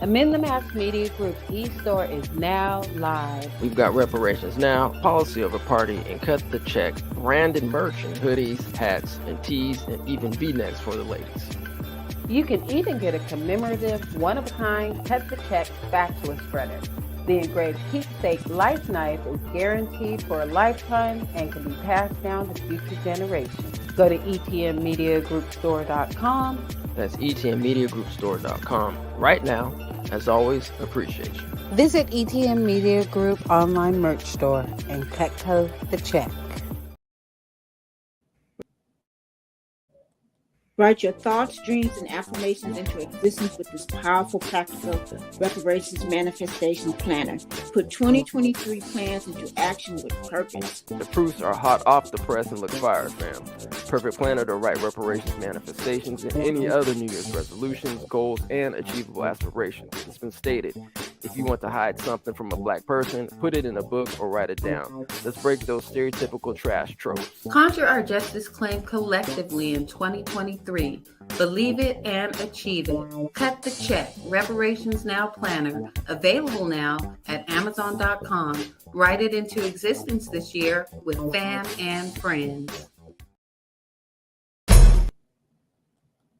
Amend the Mass Media Group's e-store is now live. We've got Reparations Now, Policy Over Party, and Cut the Check, branded merch and hoodies, hats, and tees, and even V-necks for the ladies. You can even get a commemorative, one-of-a-kind Cut the Check spatula spreader. The engraved keepsake life knife is guaranteed for a lifetime and can be passed down to future generations. Go to etnmediagroupstore.com. That's etnmediagroupstore.com. Right now, as always, appreciate you. Visit ETM Media Group online merch store and cut code the check. Write your thoughts, dreams, and affirmations into existence with this powerful, practical reparations manifestation planner. Put 2023 plans into action with purpose. The proofs are hot off the press and look fire, fam. Perfect planner to write reparations manifestations and any other New Year's resolutions, goals, and achievable aspirations. It's been stated, if you want to hide something from a black person, put it in a book or write it down. Let's break those stereotypical trash tropes. Conjure our justice claim collectively in 2023. Believe it and achieve it. Cut the Check, Reparations Now Planner, available now at Amazon.com. Write it into existence this year with fam and friends.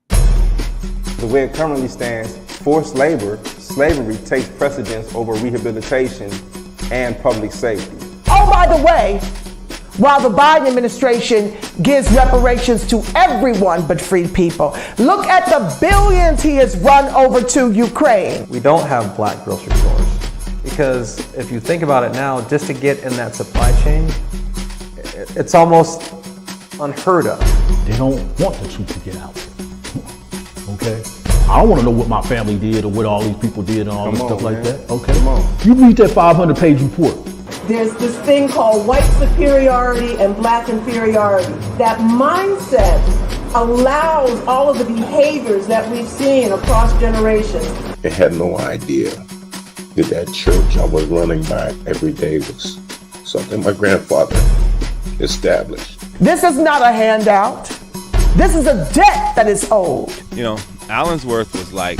The way it currently stands, forced labor, slavery takes precedence over rehabilitation and public safety. Oh, by the way, while the Biden administration gives reparations to everyone but freed people, look at the billions he has run over to Ukraine. We don't have black grocery stores because if you think about it now, just to get in that supply chain, it's almost unheard of. They don't want the truth to get out. Okay? I don't want to know what my family did or what all these people did and all this stuff like that. Okay? You read that 500-page report. There's this thing called white superiority and black inferiority. That mindset allows all of the behaviors that we've seen across generations. I had no idea that that church I was running by every day was something my grandfather established. This is not a handout. This is a debt that is owed. You know, Allensworth was like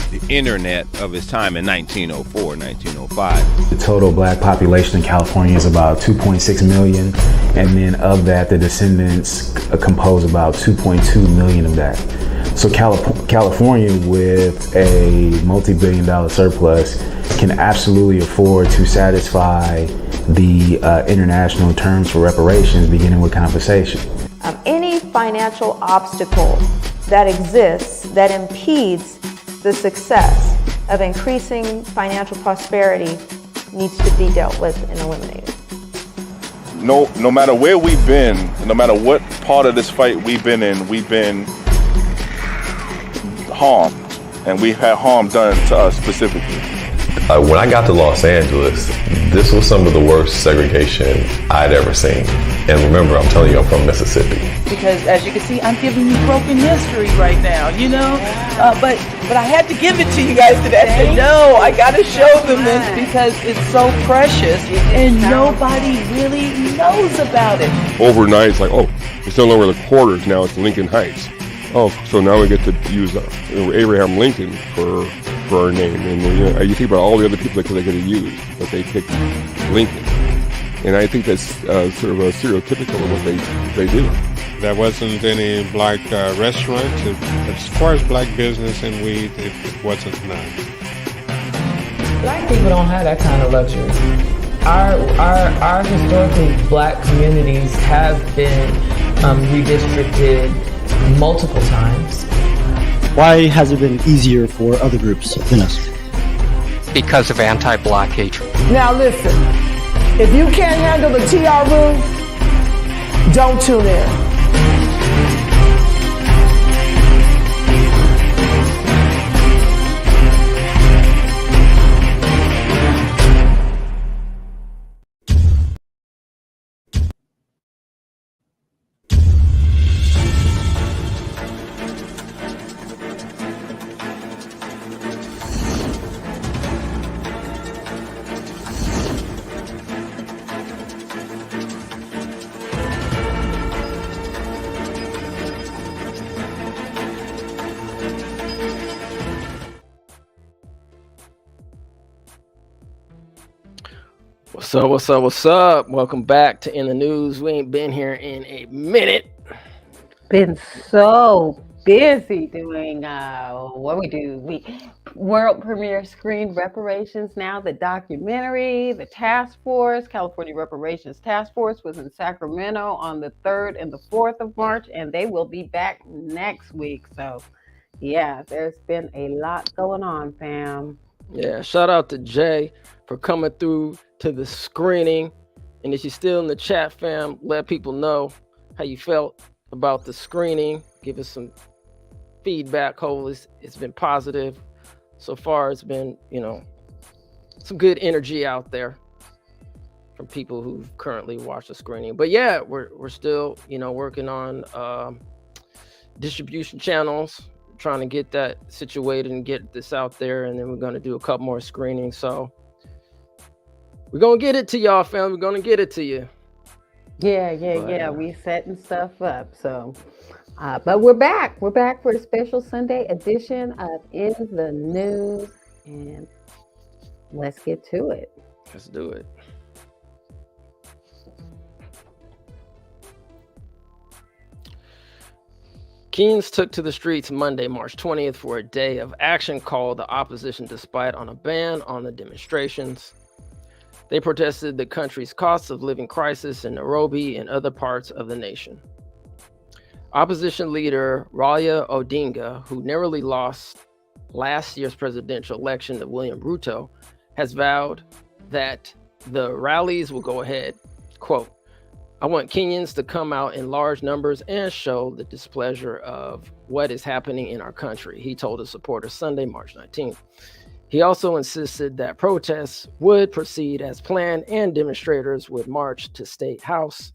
the internet of his time in 1904, 1905. The total black population in California is about 2.6 million, and then of that, the descendants compose about 2.2 million of that. So California, with a multi-billion-dollar surplus, can absolutely afford to satisfy the international terms for reparations, beginning with compensation. Any financial obstacle that exists that impedes the success of increasing financial prosperity needs to be dealt with and eliminated. No matter where we've been, no matter what part of this fight we've been in, we've been harmed, and we've had harm done to us specifically. When I got to Los Angeles, this was some of the worst segregation I'd ever seen. And remember, I'm telling you, I'm from Mississippi. Because as you can see, I'm giving you broken history right now, you know? But I had to give it to you guys today. I said, no, I got to show them this because it's so precious and nobody really knows about it. Overnight, it's like, oh, it's no longer the quarters, now it's Lincoln Heights. Oh, so now we get to use Abraham Lincoln for our name. And you think about all the other people that they could have used, but they picked Lincoln. And I think that's sort of a stereotypical of what they do. There wasn't any black restaurants. As far as black business and weed, it wasn't none. Black people don't have that kind of luxury. Our historically black communities have been redistricted multiple times. Why has it been easier for other groups than us? Because of anti-black hatred. Now listen, if you can't handle the TR room, don't tune in. What's up? Welcome back to In the News. We ain't been here in a minute. Been so busy doing what we do. We world premiere screen Reparations Now, the documentary, the task force, California Reparations Task Force was in Sacramento on the 3rd and the 4th of March, and they will be back next week. So yeah, there's been a lot going on, fam. Yeah, shout out to Jay for coming through to the screening. And if you're still in the chat, fam, let people know how you felt about the screening. Give us some feedback. Hopefully it's been positive. So far, it's been, some good energy out there from people who've currently watched the screening. But yeah, we're still, working on distribution channels, trying to get that situated and get this out there. And then we're going to do a couple more screenings. So we're going to get it to y'all, fam. We're going to get it to you. Yeah. We setting stuff up. So, but we're back. We're back for a special Sunday edition of In the News. And let's get to it. Let's do it. Kenyans took to the streets Monday, March 20th for a day of action called the opposition despite on a ban on the demonstrations. They protested the country's cost of living crisis in Nairobi and other parts of the nation. Opposition leader Raila Odinga, who narrowly lost last year's presidential election to William Ruto, has vowed that the rallies will go ahead. Quote, "I want Kenyans to come out in large numbers and show the displeasure of what is happening in our country," he told his supporters Sunday, March 19th. He also insisted that protests would proceed as planned and demonstrators would march to State House,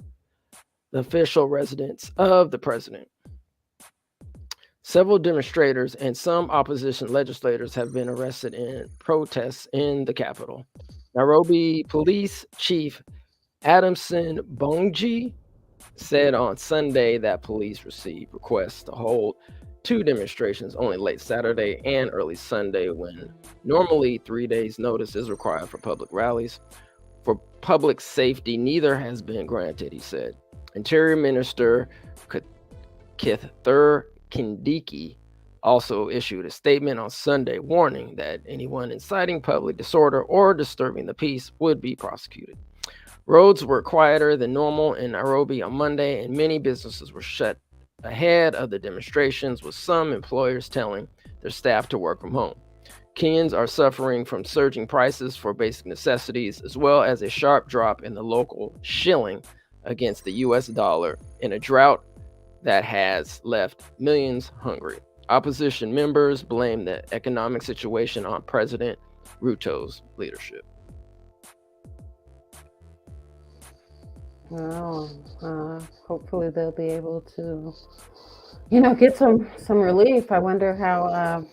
the official residence of the president. Several demonstrators and some opposition legislators have been arrested in protests in the capital. Nairobi Police Chief Adamson Bongi said on Sunday that police received requests to hold 2 demonstrations only late Saturday and early Sunday, when normally 3 days notice is required for public rallies. For public safety, neither has been granted, he said. Interior Minister Kithure Kindiki also issued a statement on Sunday warning that anyone inciting public disorder or disturbing the peace would be prosecuted. Roads were quieter than normal in Nairobi on Monday, and many businesses were shut ahead of the demonstrations, with some employers telling their staff to work from home. Kenyans are suffering from surging prices for basic necessities, as well as a sharp drop in the local shilling against the US dollar in a drought that has left millions hungry. Opposition members blame the economic situation on President Ruto's leadership. Well, hopefully they'll be able to, get some relief. I wonder how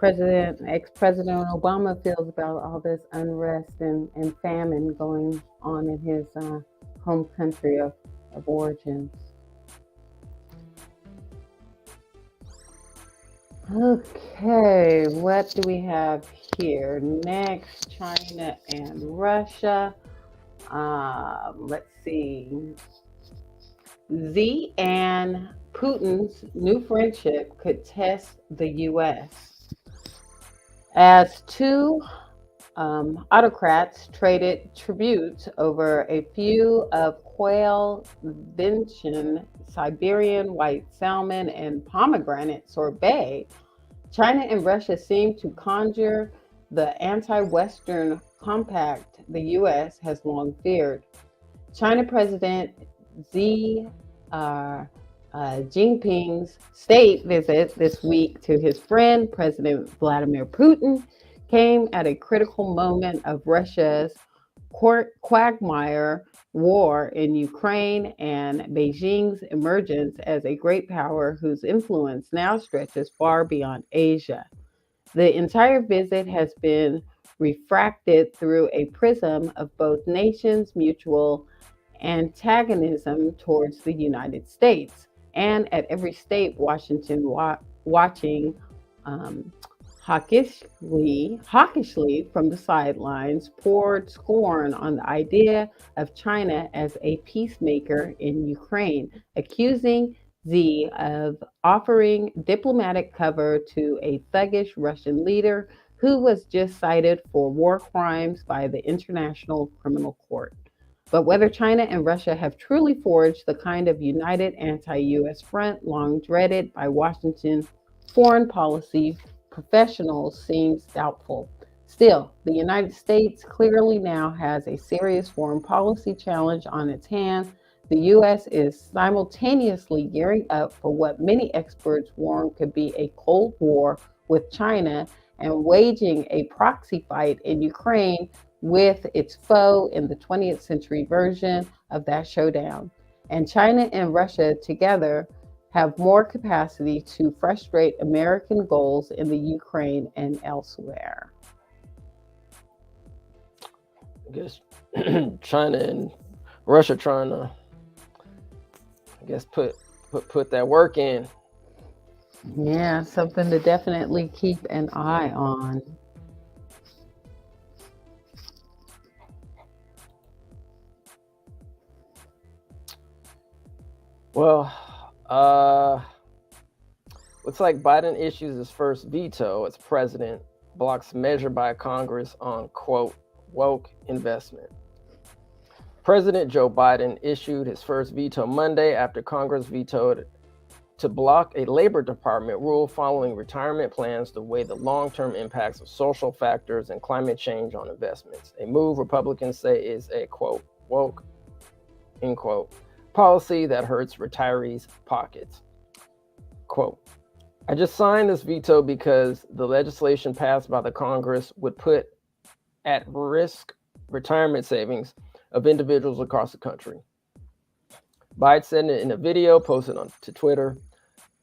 ex-President Obama feels about all this unrest and famine going on in his home country of origins. Okay, what do we have here next? China and Russia. Let's see. Xi and Putin's new friendship could test the U.S. as 2 autocrats traded tributes over a few of quail, venison, Siberian white salmon, and pomegranate sorbet. China and Russia seem to conjure the anti-Western compact the U.S. has long feared. China President Xi Jinping's state visit this week to his friend, President Vladimir Putin, came at a critical moment of Russia's quagmire war in Ukraine and Beijing's emergence as a great power whose influence now stretches far beyond Asia. The entire visit has been refracted through a prism of both nations' mutual antagonism towards the United States, and at every state, Washington watching hawkishly from the sidelines poured scorn on the idea of China as a peacemaker in Ukraine, accusing Xi of offering diplomatic cover to a thuggish Russian leader who was just cited for war crimes by the International Criminal Court. But whether China and Russia have truly forged the kind of united anti US front long dreaded by Washington foreign policy professionals seems doubtful. Still, the United States clearly now has a serious foreign policy challenge on its hands. The U.S. is simultaneously gearing up for what many experts warn could be a Cold War with China and waging a proxy fight in Ukraine with its foe in the 20th century version of that showdown. And China and Russia together have more capacity to frustrate American goals in the Ukraine and elsewhere. I guess China and Russia trying to, I guess, put that work in. Yeah, something to definitely keep an eye on. Well, looks like Biden issues his first veto as president, blocks measure by Congress on, quote, woke investment. President Joe Biden issued his first veto Monday after Congress vetoed to block a Labor Department rule following retirement plans to weigh the long-term impacts of social factors and climate change on investments, a move Republicans say is a, quote, woke, end quote, policy that hurts retirees' pockets. Quote, I just signed this veto because the legislation passed by the Congress would put at risk retirement savings of individuals across the country. Biden said in a video posted to Twitter,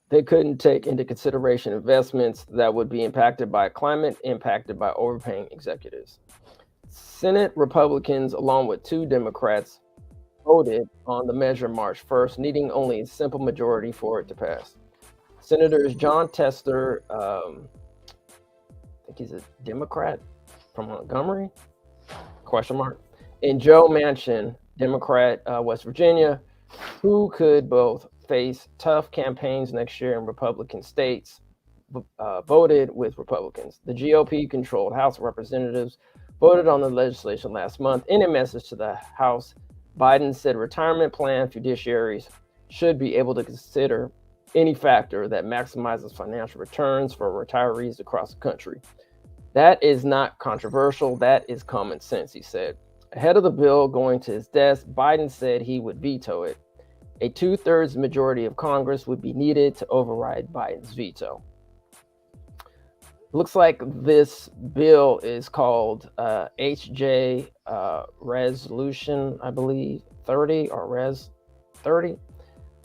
they couldn't take into consideration investments that would be impacted by climate, impacted by overpaying executives. Senate Republicans, along with 2 Democrats, voted on the measure March 1st, needing only a simple majority for it to pass. Senators John Tester, I think he's a Democrat from Montgomery, question mark, and Joe Manchin, Democrat, West Virginia, who could both face tough campaigns next year in Republican states, voted with Republicans. The GOP-controlled House of Representatives voted on the legislation last month. In a message to the House, Biden said retirement plan fiduciaries should be able to consider any factor that maximizes financial returns for retirees across the country. That is not controversial. That is common sense, he said. Ahead of the bill going to his desk, Biden said he would veto it. A 2/3 majority of Congress would be needed to override Biden's veto. Looks like this bill is called HJ Resolution, I believe, 30 or Res 30.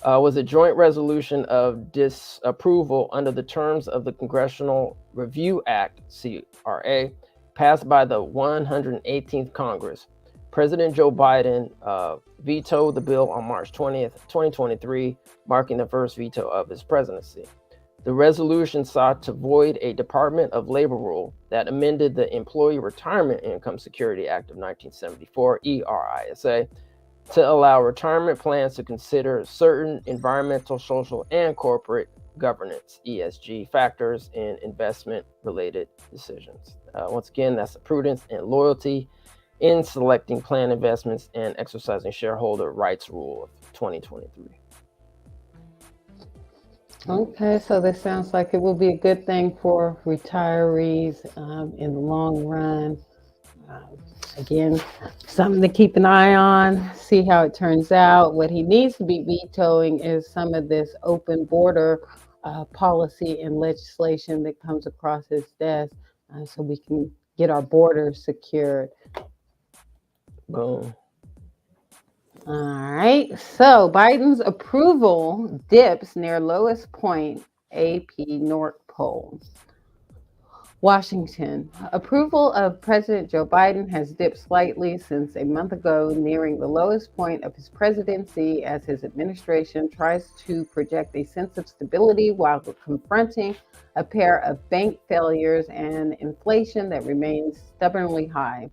Was a joint resolution of disapproval under the terms of the Congressional Review Act, CRA, passed by the 118th Congress. President Joe Biden vetoed the bill on March 20th, 2023, marking the first veto of his presidency. The resolution sought to void a Department of Labor rule that amended the Employee Retirement Income Security Act of 1974, ERISA, to allow retirement plans to consider certain environmental, social, and corporate governance, ESG, factors in investment-related decisions. Once again, that's the prudence and loyalty in selecting plan investments and exercising shareholder rights rule of 2023. Okay, so this sounds like it will be a good thing for retirees in the long run. Again, something to keep an eye on, see how it turns out. What he needs to be vetoing is some of this open border policy and legislation that comes across his desk so we can get our borders secured. Boom. All right, so Biden's approval dips near lowest point, AP North Pole. Washington. Approval of President Joe Biden has dipped slightly since a month ago, nearing the lowest point of his presidency as his administration tries to project a sense of stability while confronting a pair of bank failures and inflation that remains stubbornly high.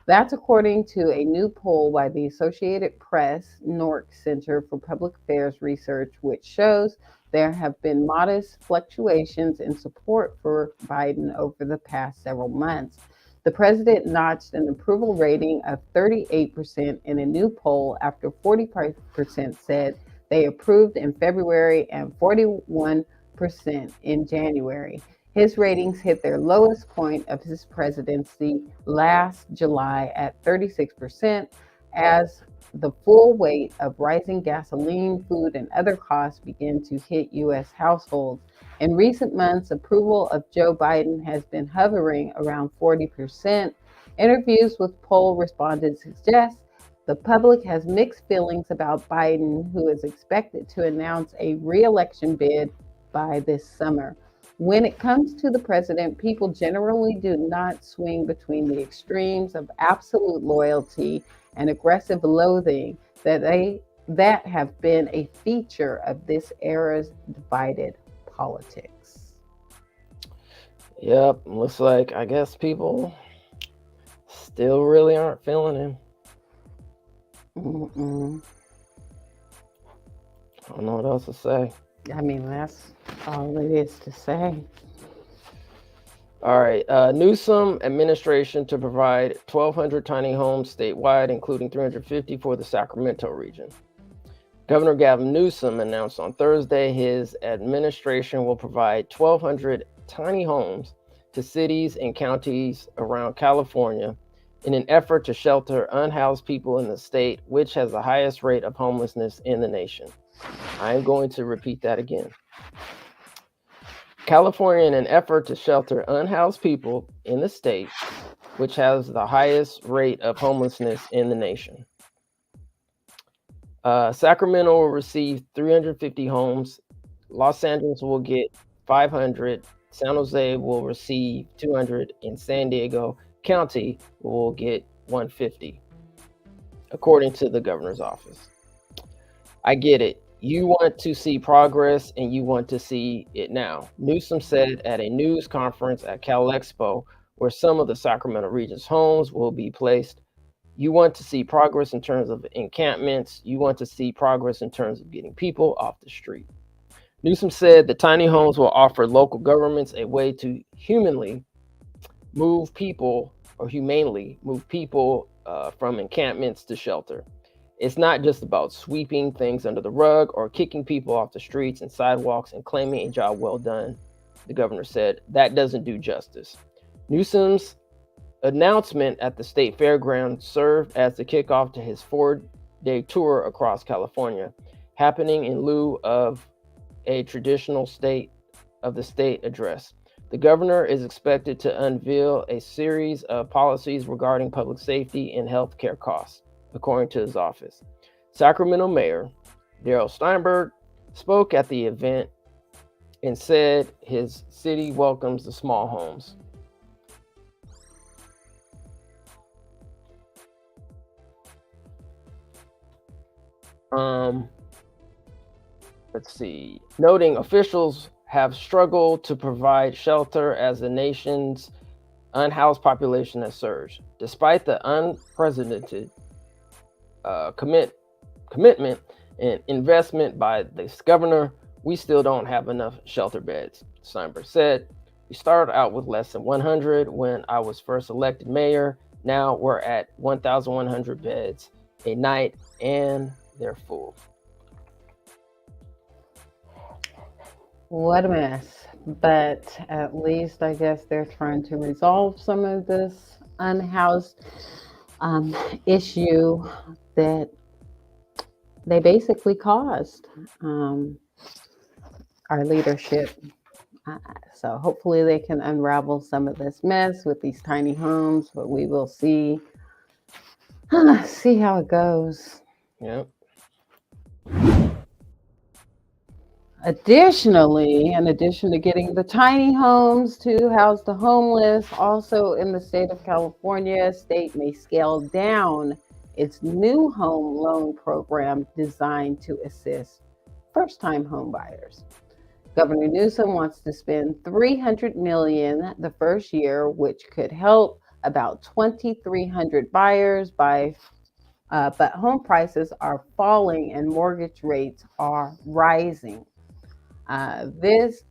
That's according to a new poll by the Associated Press NORC Center for Public Affairs Research, which shows there have been modest fluctuations in support for Biden over the past several months. The president notched an approval rating of 38% in a new poll after 45% said they approved in February and 41% in January. His ratings hit their lowest point of his presidency last July at 36%, as the full weight of rising gasoline, food, and other costs begin to hit U.S. households. In recent months, approval of Joe Biden has been hovering around 40%. Interviews with poll respondents suggest the public has mixed feelings about Biden, who is expected to announce a re-election bid by this summer. When it comes to the president, people generally do not swing between the extremes of absolute loyalty and aggressive loathing that have been a feature of this era's divided politics. Yep, looks like I guess people still really aren't feeling him. I don't know what else to say. I mean, that's all it is to say. All right. Newsom administration to provide 1,200 tiny homes statewide, including 350 for the Sacramento region. Governor Gavin Newsom announced on Thursday his administration will provide 1,200 tiny homes to cities and counties around California in an effort to shelter unhoused people in the state, which has the highest rate of homelessness in the nation. I am going to repeat that again. California, in an effort to shelter unhoused people in the state, which has the highest rate of homelessness in the nation. Sacramento will receive 350 homes. Los Angeles will get 500. San Jose will receive 200. And San Diego County will get 150, according to the governor's office. I get it. You want to see progress and you want to see it now. Newsom said at a news conference at Cal Expo, where some of the Sacramento region's homes will be placed. You want to see progress in terms of encampments. You want to see progress in terms of getting people off the street. Newsom said the tiny homes will offer local governments a way to humanely move people from encampments to shelter. It's not just about sweeping things under the rug or kicking people off the streets and sidewalks and claiming a job well done, the governor said. That doesn't do justice. Newsom's announcement at the state fairgrounds served as the kickoff to his 4-day tour across California, happening in lieu of a traditional state of the state address. The governor is expected to unveil a series of policies regarding public safety and health care costs, according to his office. Sacramento Mayor Darrell Steinberg spoke at the event and said his city welcomes the small homes. Let's see. Noting officials have struggled to provide shelter as the nation's unhoused population has surged. Despite the unprecedented commitment and investment by this governor, we still don't have enough shelter beds, Steinberg said. We started out with less than 100 when I was first elected mayor. Now we're at 1,100 beds a night, and they're full. What a mess. But at least I guess they're trying to resolve some of this unhoused issue that they basically caused our leadership. So hopefully they can unravel some of this mess with these tiny homes, but we will see how it goes. Yep. Additionally, in addition to getting the tiny homes to house the homeless, also in the state of California, state may scale down its new home loan program designed to assist first-time home buyers. Governor Newsom wants to spend $300 million the first year, which could help about 2,300 buyers but home prices are falling and mortgage rates are rising. In this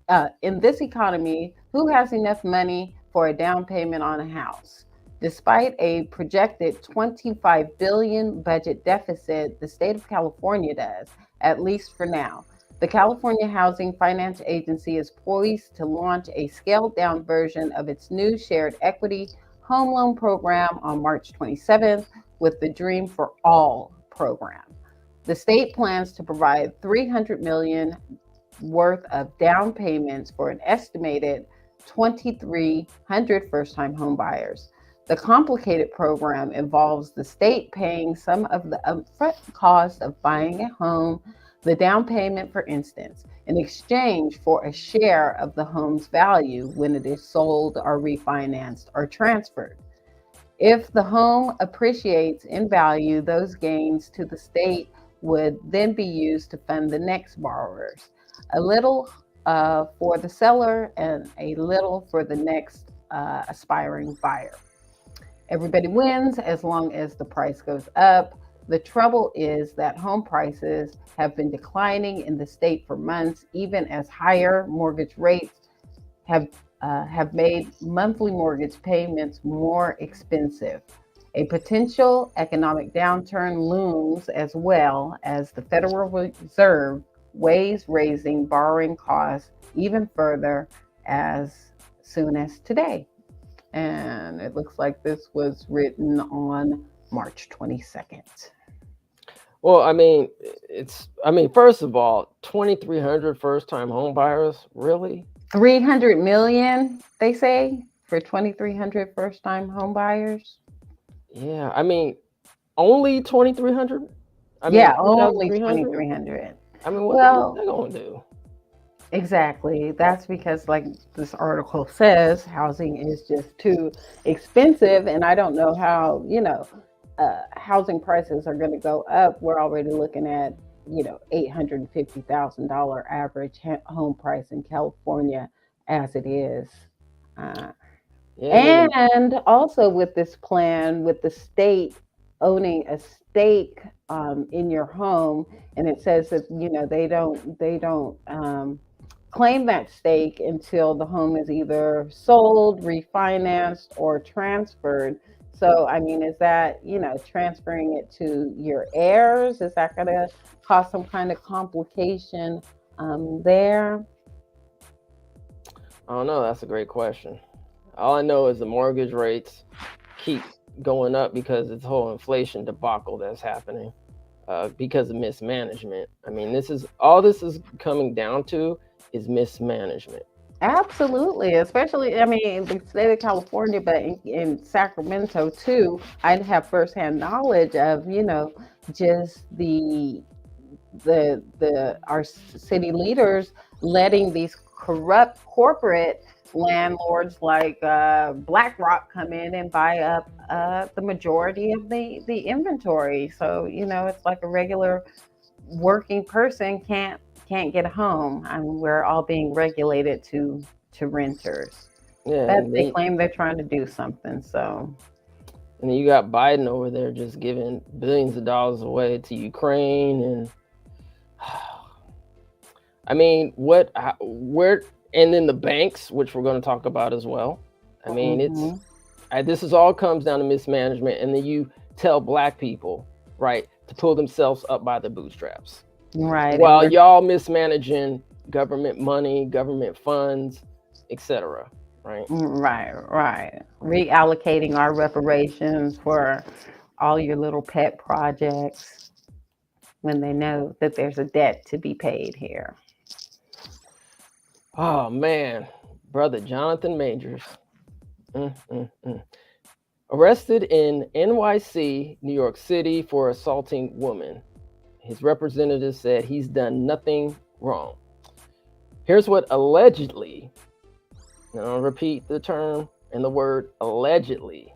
economy, who has enough money for a down payment on a house? Despite a projected $25 billion budget deficit, the state of California does, at least for now. The California Housing Finance Agency is poised to launch a scaled down version of its new shared equity home loan program on March 27th with the Dream for All program. The state plans to provide $300 million worth of down payments for an estimated 2,300 first-time home buyers. The complicated program involves the state paying some of the upfront cost of buying a home, the down payment, for instance, in exchange for a share of the home's value when it is sold or refinanced or transferred. If the home appreciates in value, those gains to the state would then be used to fund the next borrowers. A little for the seller and a little for the next aspiring buyer. Everybody wins as long as the price goes up. The trouble is that home prices have been declining in the state for months, even as higher mortgage rates have made monthly mortgage payments more expensive. A potential economic downturn looms as well as the Federal Reserve weighs raising borrowing costs even further as soon as today. And it looks like this was written on March 22nd. Well, first of all, 2,300 first-time home buyers, really? 300 million, they say, for 2,300 first-time home buyers. Yeah, only 2,300? Only 2,300. What they gonna do? Exactly. That's because, like this article says, housing is just too expensive, and I don't know how, housing prices are going to go up. We're already looking at, $850,000 average home price in California as it is. And also with this plan, with the state owning a stake in your home, and it says that they don't claim that stake until the home is either sold, refinanced, or transferred. So, is that, transferring it to your heirs? Is that going to cause some kind of complication there? I don't know. That's a great question. All I know is the mortgage rates keep going up because of the whole inflation debacle that's happening because of mismanagement. This is coming down to is mismanagement. Absolutely, especially the state of California, but in Sacramento too. I have firsthand knowledge of just our city leaders letting these corrupt corporate landlords like BlackRock come in and buy up the majority of the inventory. So it's like a regular working person can't get a home. We're all being regulated to renters. Yeah, but they claim they're trying to do something. So, and then you got Biden over there just giving billions of dollars away to Ukraine, and and then the banks, which we're going to talk about as well. This all comes down to mismanagement, and then you tell Black people, right, to pull themselves up by the bootstraps. Right. While y'all mismanaging government money, government funds, etc. Right. Right. Reallocating our reparations for all your little pet projects when they know that there's a debt to be paid here. Oh man, brother Jonathan Majors. Arrested in NYC, New York City for assaulting woman. His representative said he's done nothing wrong. Here's what allegedly, and I'll repeat the term and the word allegedly,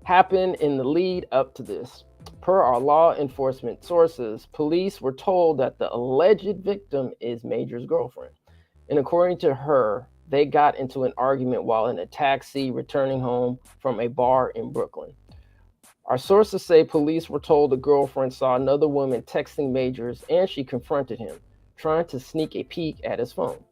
happened in the lead up to this. Per our law enforcement sources, police were told that the alleged victim is Major's girlfriend. And according to her, they got into an argument while in a taxi returning home from a bar in Brooklyn. Our sources say police were told the girlfriend saw another woman texting Majors and she confronted him, trying to sneak a peek at his phone.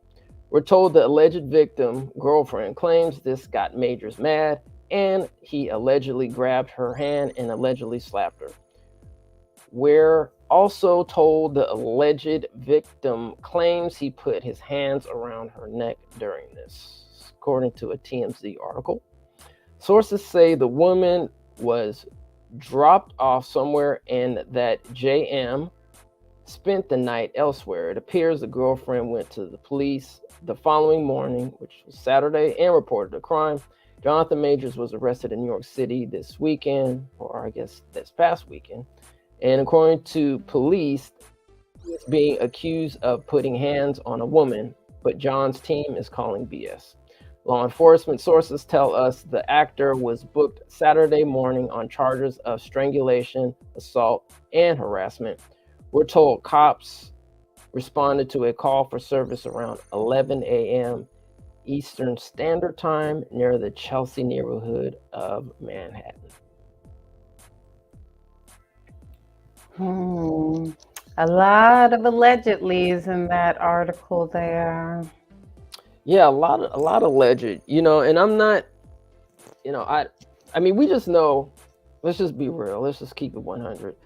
We're told the alleged victim, girlfriend, claims this got Majors mad and he allegedly grabbed her hand and allegedly slapped her. We're also told the alleged victim claims he put his hands around her neck during this, according to a TMZ article. Sources say the woman was dropped off somewhere and that JM spent the night elsewhere. It appears the girlfriend went to the police the following morning, which was Saturday, and reported the crime. Jonathan Majors was arrested in New York City this weekend, or I guess this past weekend. And according to police, he's being accused of putting hands on a woman, but John's team is calling BS. Law enforcement sources tell us the actor was booked Saturday morning on charges of strangulation, assault, and harassment. We're told cops responded to a call for service around 11 a.m. Eastern Standard Time near the Chelsea neighborhood of Manhattan. A lot of allegedlys in that article there. Yeah, a lot of alleged, and I'm not, I mean, we just know, let's just be real. Let's just keep it 100.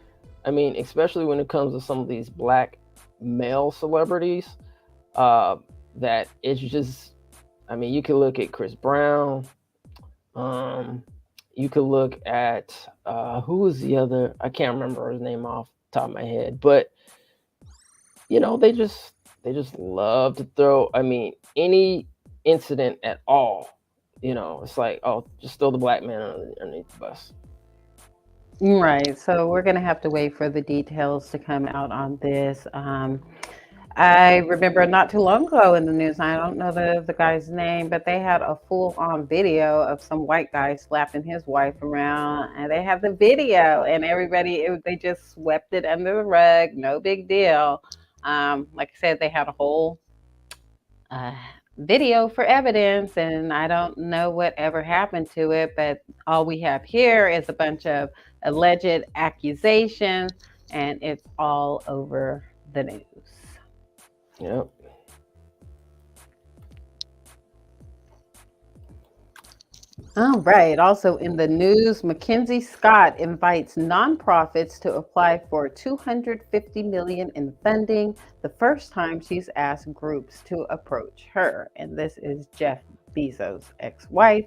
I mean, especially when it comes to some of these black male celebrities, that it's just, I mean, you can look at Chris Brown. You could look at, who was the other, I can't remember his name off the top of my head, but, they just love to throw, I mean, any incident at all, it's like, oh, just throw the black man underneath the bus. Right. So we're going to have to wait for the details to come out on this. I remember not too long ago in the news, I don't know the guy's name, but they had a full-on video of some white guy slapping his wife around, and they have the video, and everybody, they just swept it under the rug, no big deal. Like I said, they had a whole video for evidence, and I don't know what ever happened to it, but all we have here is a bunch of alleged accusations, and it's all over the news. Yep. All right. Also in the news, Mackenzie Scott invites nonprofits to apply for $250 million in funding, the first time she's asked groups to approach her. And this is Jeff Bezos' ex-wife.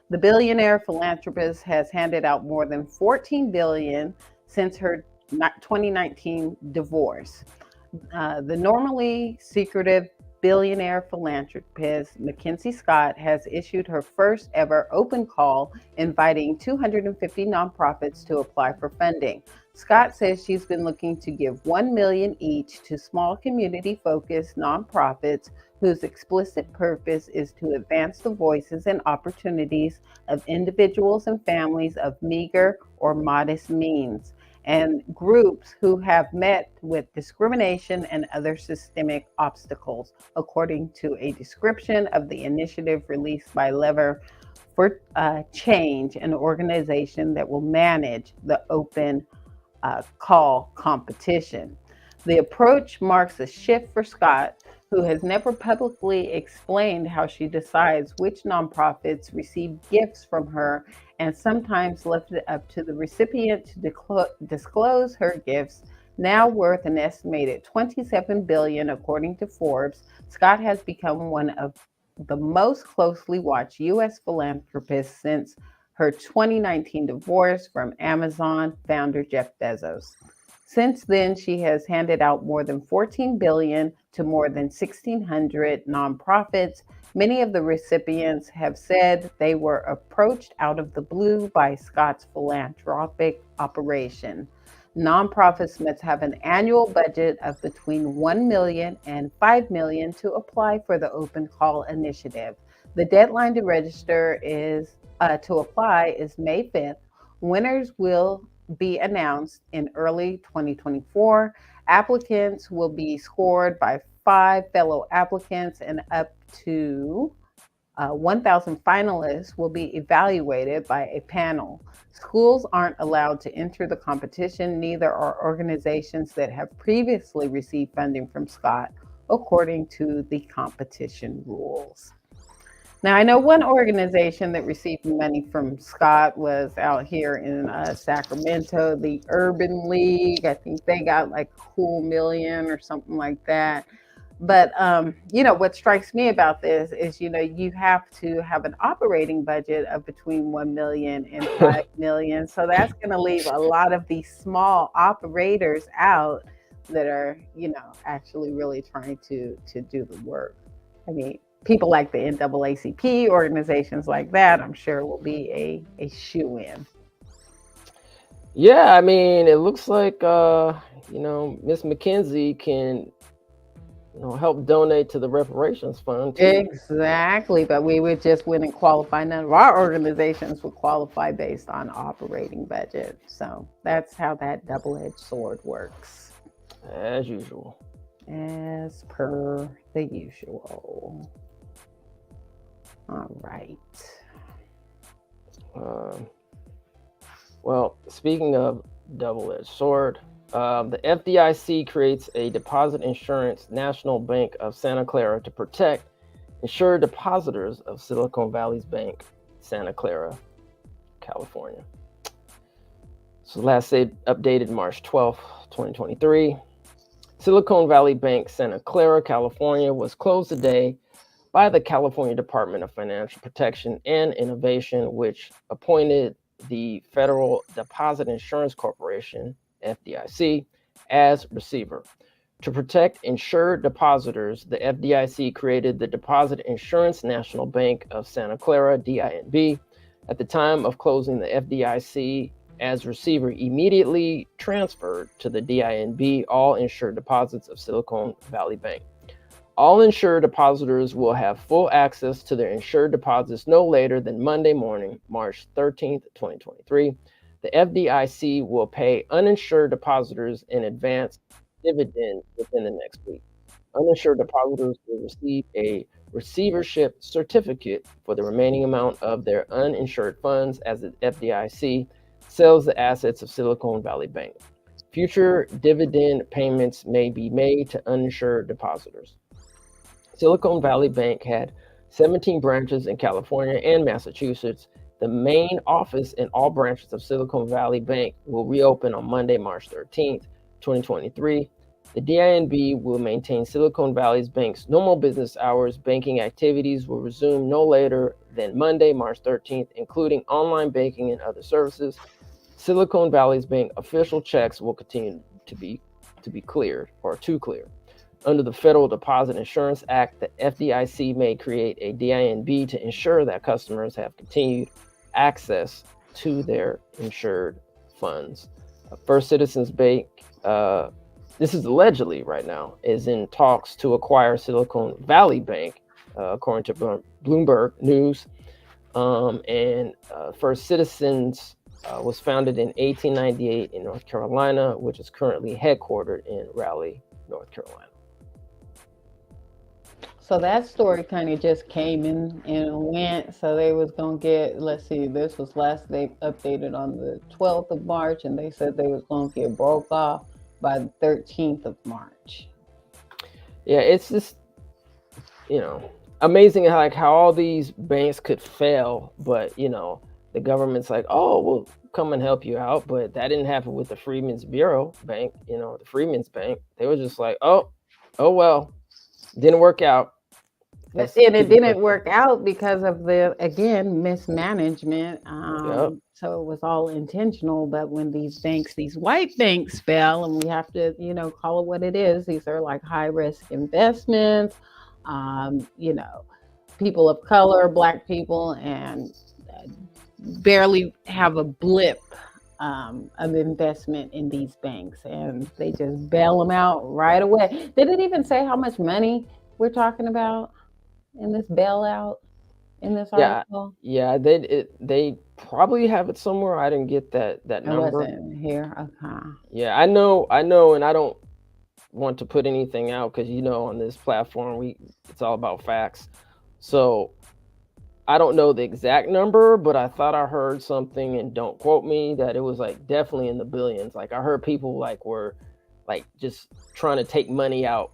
The billionaire philanthropist has handed out more than $14 billion since her 2019 divorce. The normally secretive billionaire philanthropist Mackenzie Scott has issued her first ever open call inviting 250 nonprofits to apply for funding. Scott says she's been looking to give $1 million each to small community-focused nonprofits whose explicit purpose is to advance the voices and opportunities of individuals and families of meager or modest means, and groups who have met with discrimination and other systemic obstacles, according to a description of the initiative released by Lever for Change, an organization that will manage the open call competition. The approach marks a shift for Scott, who has never publicly explained how she decides which nonprofits receive gifts from her, and sometimes left it up to the recipient to disclose her gifts, now worth an estimated $27 billion, according to Forbes. Scott has become one of the most closely watched U.S. philanthropists since her 2019 divorce from Amazon founder Jeff Bezos. Since then, she has handed out more than $14 billion to more than 1,600 nonprofits. Many of the recipients have said they were approached out of the blue by Scott's philanthropic operation. Nonprofits must have an annual budget of between 1 million and 5 million to apply for the open call initiative. The deadline to register is to apply is May 5th. Winners will be announced in early 2024. Applicants will be scored by 5 fellow applicants, and up to 1,000 finalists will be evaluated by a panel. Schools aren't allowed to enter the competition, neither are organizations that have previously received funding from Scott, according to the competition rules. Now, I know one organization that received money from Scott was out here in Sacramento, the Urban League. I think they got like a cool million or something like that. But, what strikes me about this is, you have to have an operating budget of between 1 million and 5 million. So that's going to leave a lot of these small operators out that are, actually really trying to do the work. I mean, people like the NAACP, organizations like that, I'm sure will be a shoo-in. Yeah, I mean, it looks like, Miss McKenzie can help donate to the reparations fund too. Exactly, but we would just wouldn't qualify. None of our organizations would qualify based on operating budget. So that's how that double-edged sword works. As usual. As per the usual. All right. Well, speaking of double-edged sword, the FDIC creates a deposit insurance national bank of Santa Clara to protect insured depositors of Silicon Valley's Bank, Santa Clara, California. So last updated March 12th, 2023. Silicon Valley Bank, Santa Clara, California was closed today by the California Department of Financial Protection and Innovation, which appointed the Federal Deposit Insurance Corporation, FDIC, as receiver. To protect insured depositors, the FDIC created the Deposit Insurance National Bank of Santa Clara, DINB. At the time of closing, the FDIC as receiver immediately transferred to the DINB all insured deposits of Silicon Valley Bank. All insured depositors will have full access to their insured deposits no later than Monday morning, March 13th, 2023. The FDIC will pay uninsured depositors in advance dividend within the next week. Uninsured depositors will receive a receivership certificate for the remaining amount of their uninsured funds as the FDIC sells the assets of Silicon Valley Bank. Future dividend payments may be made to uninsured depositors. Silicon Valley Bank had 17 branches in California and Massachusetts. The main office and all branches of Silicon Valley Bank will reopen on Monday, March 13th, 2023. The DINB will maintain Silicon Valley Bank's normal business hours. Banking activities will resume no later than Monday, March 13th, including online banking and other services. Silicon Valley Bank official checks will continue to be cleared or to clear. Under the Federal Deposit Insurance Act, the FDIC may create a DINB to ensure that customers have continued access to their insured funds. First Citizens Bank, this is allegedly right now, is in talks to acquire Silicon Valley Bank, according to Bloomberg News. And First Citizens was founded in 1898 in North Carolina, which is currently headquartered in Raleigh, North Carolina. So that story kind of just came in and went. So they was going to get, let's see, this was last they updated on the 12th of March, and they said they was going to get broke off by the 13th of March. Yeah, it's just, amazing how all these banks could fail, but, the government's like, oh, we'll come and help you out. But that didn't happen with the Freedmen's Bureau Bank, the Freedmen's Bank. They were just like, oh, well, didn't work out. And it didn't work out because of the, again, mismanagement. Yep. So it was all intentional. But when these banks, these white banks fell, and we have to, call it what it is, these are like high risk investments, people of color, Black people, and barely have a blip of investment in these banks, and they just bail them out right away. Did it even say how much money we're talking about in this bailout in this Yeah, article? yeah, they probably have it somewhere. I didn't get that It number. wasn't here. Okay. Yeah, I know, and I don't want to put anything out because on this platform it's all about facts. So I don't know the exact number, but I thought I heard something, and don't quote me, that it was like definitely in the billions. Like I heard people were like just trying to take money out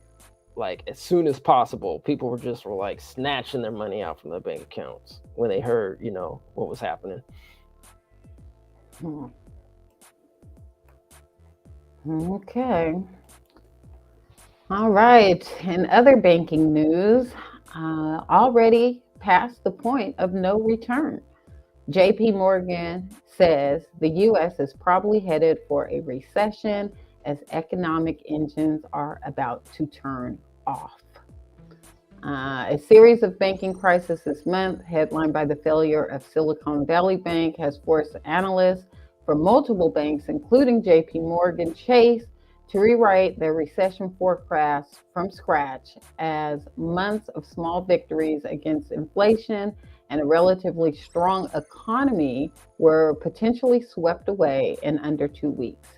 like as soon as possible. People were like snatching their money out from their bank accounts when they heard, what was happening. Okay. All right. In other banking news, already past the point of no return. JP Morgan says the U.S. is probably headed for a recession as economic engines are about to turn off. A series of banking crises this month, headlined by the failure of Silicon Valley Bank, has forced analysts from multiple banks, including JP Morgan Chase, to rewrite their recession forecasts from scratch, as months of small victories against inflation and a relatively strong economy were potentially swept away in under 2 weeks.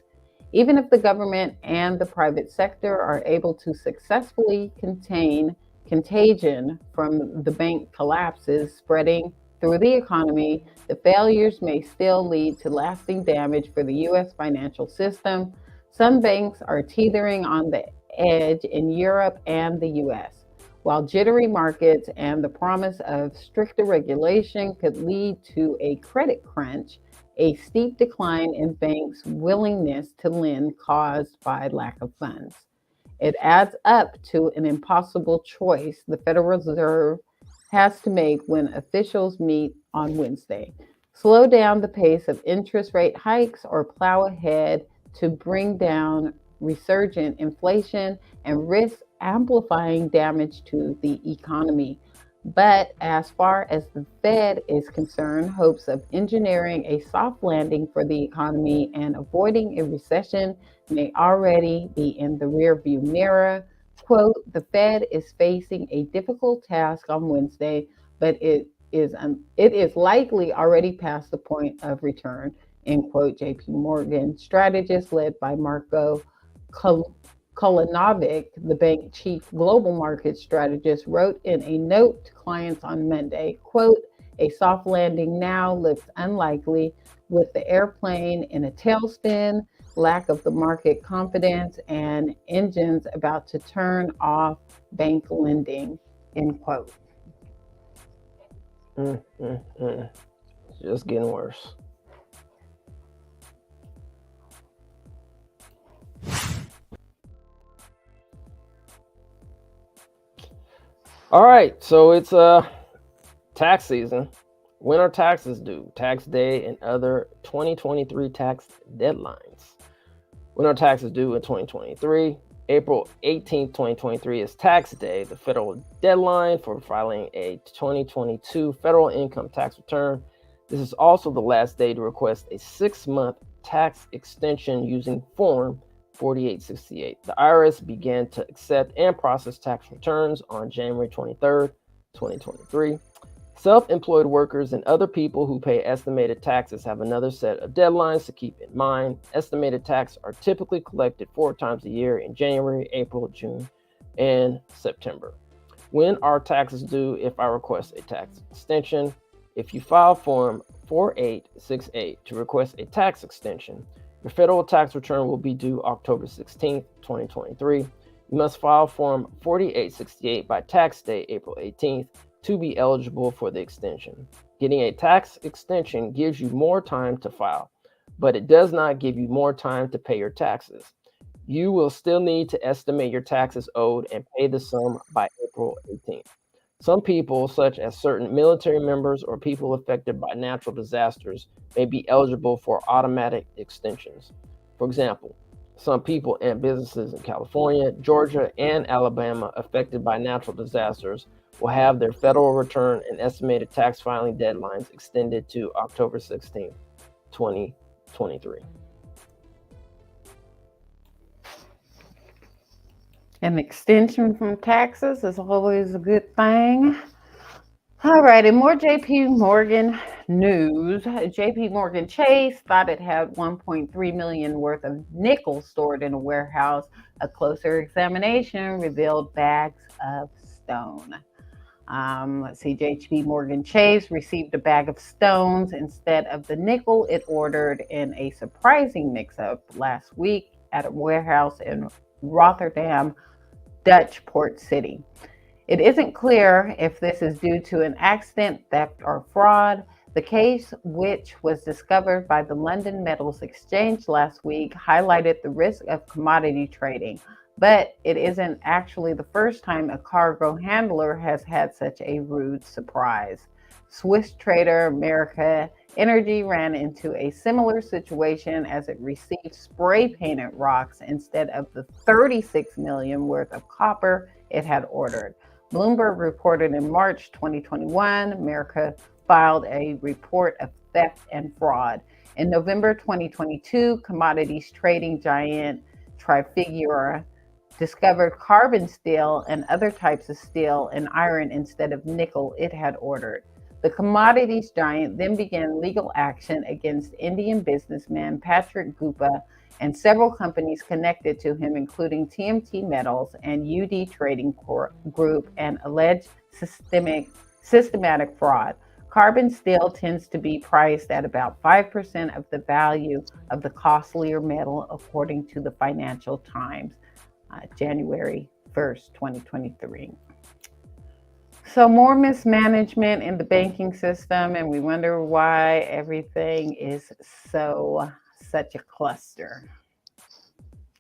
Even if the government and the private sector are able to successfully contain contagion from the bank collapses spreading through the economy, the failures may still lead to lasting damage for the U.S. financial system. Some banks are teetering on the edge in Europe and the U.S., while jittery markets and the promise of stricter regulation could lead to a credit crunch. A steep decline in banks' willingness to lend caused by lack of funds. It adds up to an impossible choice the Federal Reserve has to make when officials meet on Wednesday. Slow down the pace of interest rate hikes or plow ahead to bring down resurgent inflation and risk amplifying damage to the economy. But as far as the Fed is concerned, hopes of engineering a soft landing for the economy and avoiding a recession may already be in the rearview mirror. Quote, the Fed is facing a difficult task on Wednesday, but it is likely already past the point of return, end quote. JP Morgan strategist led by Marco Kolanovic, the bank chief global market strategist, wrote in a note to clients on Monday, quote, a soft landing now looks unlikely with the airplane in a tailspin, lack of the market confidence, and engines about to turn off bank lending, end quote. It's just getting worse. All right, so it's tax season. When are taxes due? Tax day and other 2023 tax deadlines. When are taxes due in 2023? April 18th, 2023 is tax day, the federal deadline for filing a 2022 federal income tax return. This is also the last day to request a 6-month tax extension using Form 4868. The IRS began to accept and process tax returns on January 23rd, 2023. Self-employed workers and other people who pay estimated taxes have another set of deadlines to keep in mind. Estimated taxes are typically collected 4 times a year in January, April, June, and September. When are taxes due if I request a tax extension? If you file Form 4868 to request a tax extension, your federal tax return will be due October 16th, 2023. You must file Form 4868 by tax day, April 18th, to be eligible for the extension. Getting a tax extension gives you more time to file, but it does not give you more time to pay your taxes. You will still need to estimate your taxes owed and pay the sum by April 18th. Some people, such as certain military members or people affected by natural disasters, may be eligible for automatic extensions. For example, some people and businesses in California, Georgia, and Alabama affected by natural disasters will have their federal return and estimated tax filing deadlines extended to October 16, 2023. 23. An extension from taxes is always a good thing. All right, and more JP Morgan news. JP Morgan Chase thought it had 1.3 million worth of nickel stored in a warehouse. A closer examination revealed bags of stone. Let's see, JP Morgan Chase received a bag of stones instead of the nickel it ordered in a surprising mix-up last week at a warehouse in Rotterdam, Dutch port city. It isn't clear if this is due to an accident, theft, or fraud. The case, which was discovered by the London Metals Exchange last week, highlighted the risk of commodity trading. But it isn't actually the first time a cargo handler has had such a rude surprise. Swiss trader America Energy ran into a similar situation as it received spray-painted rocks instead of the 36 million worth of copper it had ordered. Bloomberg reported in March 2021, America filed a report of theft and fraud. In November 2022, commodities trading giant Trafigura discovered carbon steel and other types of steel and iron instead of nickel it had ordered. The commodities giant then began legal action against Indian businessman Patrick Gupta and several companies connected to him, including TMT Metals and UD Trading Group, and alleged systematic fraud. Carbon steel tends to be priced at about 5% of the value of the costlier metal, according to the Financial Times, January 1st, 2023. So more mismanagement in the banking system, and we wonder why everything is such a cluster.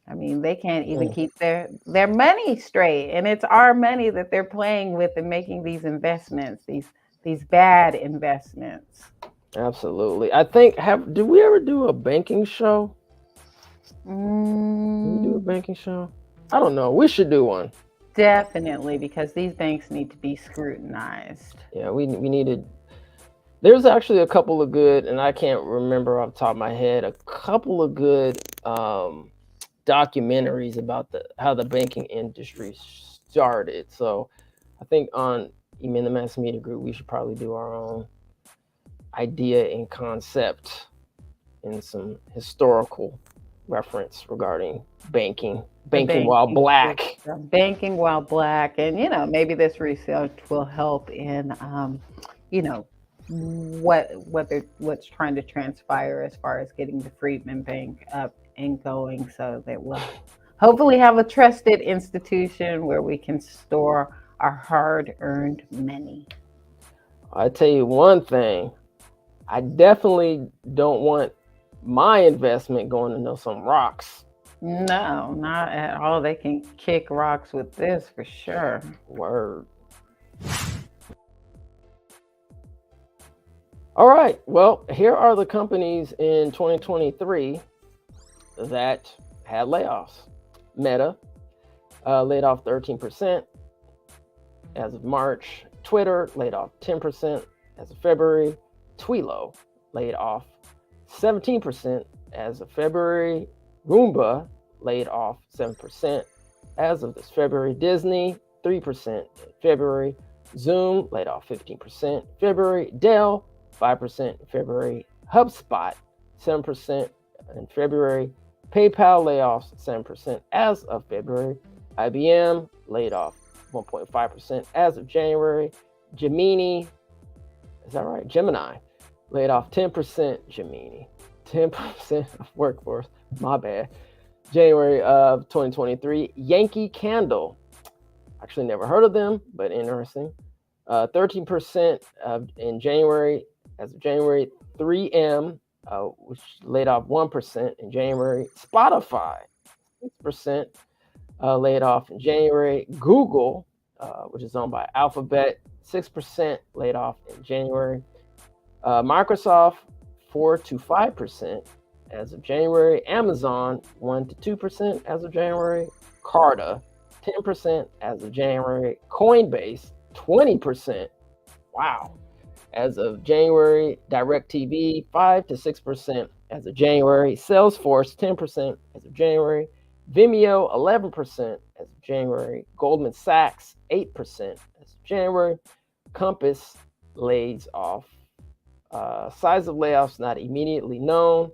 I mean, they can't even keep their money straight, and it's our money that they're playing with and making these investments, these bad investments. Absolutely. I think did we ever do a banking show? Did we do a banking show? I don't know. We should do one. Definitely, because these banks need to be scrutinized. Yeah, we needed. There's actually a couple of good, and I can't remember off the top of my head, a couple of good documentaries about how the banking industry started. So I think on even the Mass Media Group, we should probably do our own idea and concept and some historical reference regarding banking while black. Banking while black, and maybe this research will help in what's trying to transpire as far as getting the Freedmen Bank up and going, so that we'll hopefully have a trusted institution where we can store our hard-earned money. I tell you one thing, I definitely don't want my investment going into some rocks. No, not at all. They can kick rocks with this for sure. Word. All right. Well, here are the companies in 2023 that had layoffs. Meta laid off 13% as of March. Twitter laid off 10% as of February. Twilio laid off 17% as of February. Roomba laid off 7% as of this February. Disney 3% in February. Zoom laid off 15% February. Dell 5% in February. HubSpot 7% in February. PayPal layoffs 7% as of February. IBM laid off 1.5% as of January. Gemini laid off 10%. Gemini 10% of workforce. My bad. January of 2023. Yankee Candle. Actually never heard of them, but interesting. 13% in January. As of January. 3M, which laid off 1% in January. Spotify, 6% laid off in January. Google, which is owned by Alphabet, 6% laid off in January. Microsoft, 4 to 5% as of January. Amazon, 1 to 2% as of January. Carta, 10% as of January. Coinbase, 20%. Wow. As of January. DirecTV, 5 to 6% as of January. Salesforce, 10% as of January. Vimeo, 11% as of January. Goldman Sachs, 8% as of January. Compass lays off. Size of layoffs not immediately known.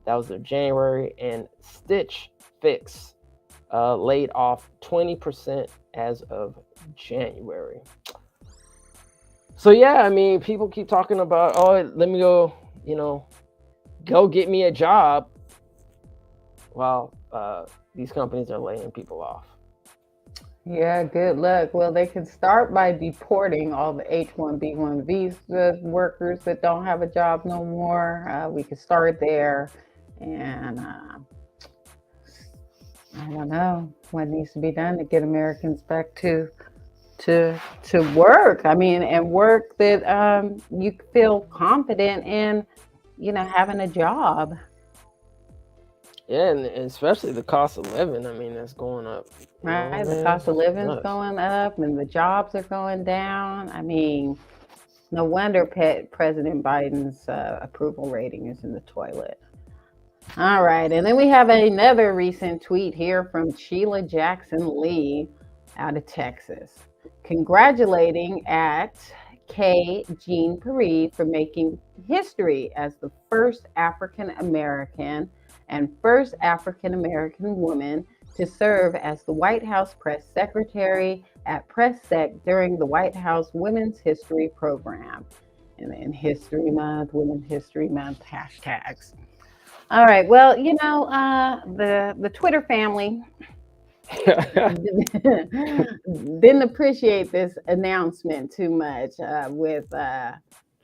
That was in January. And Stitch Fix laid off 20% as of January. So yeah, I mean, people keep talking about, oh, let me go, go get me a job. While these companies are laying people off. Yeah, good luck. Well, they can start by deporting all the H-1B1 visa workers that don't have a job no more. We can start there. And I don't know what needs to be done to get Americans back to work. I mean, and work that you feel confident in, having a job. Yeah, and especially the cost of living. I mean, that's going up. Right, the cost of living is going up, and the jobs are going down. I mean, no wonder President Biden's approval rating is in the toilet. All right, and then we have another recent tweet here from Sheila Jackson Lee out of Texas, congratulating at K. Jean Pierre for making history as the first African American and first African American woman to serve as the White House press secretary at PressSec during the White House Women's History Program. And then History Month, Women's History Month hashtags. All right, well, the Twitter family didn't appreciate this announcement too much with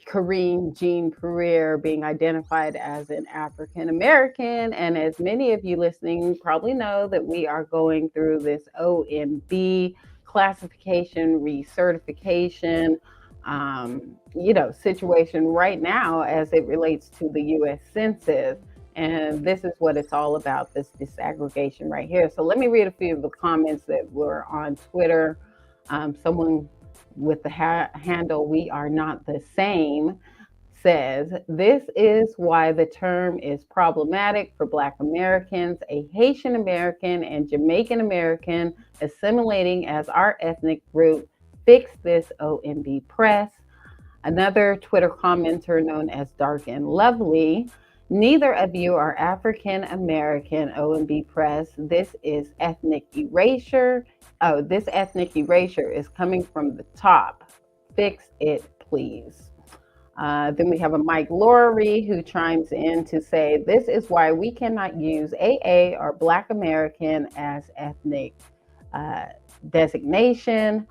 Kareem Jean Pierre being identified as an African American. And as many of you listening probably know, that we are going through this OMB classification, recertification, situation right now as it relates to the U.S. Census. And this is what it's all about, this disaggregation right here. So let me read a few of the comments that were on Twitter. Someone with the handle "We Are Not the Same" says, "This is why the term is problematic for Black Americans, a Haitian American and Jamaican American assimilating as our ethnic group. Fix this, OMB Press." Another Twitter commenter known as Dark and Lovely, "Neither of you are African American, OMB Press. This is ethnic erasure. Oh, this ethnic erasure is coming from the top. Fix it, please." Then we have a Mike Laurie who chimes in to say, "This is why we cannot use AA or Black American as ethnic designation."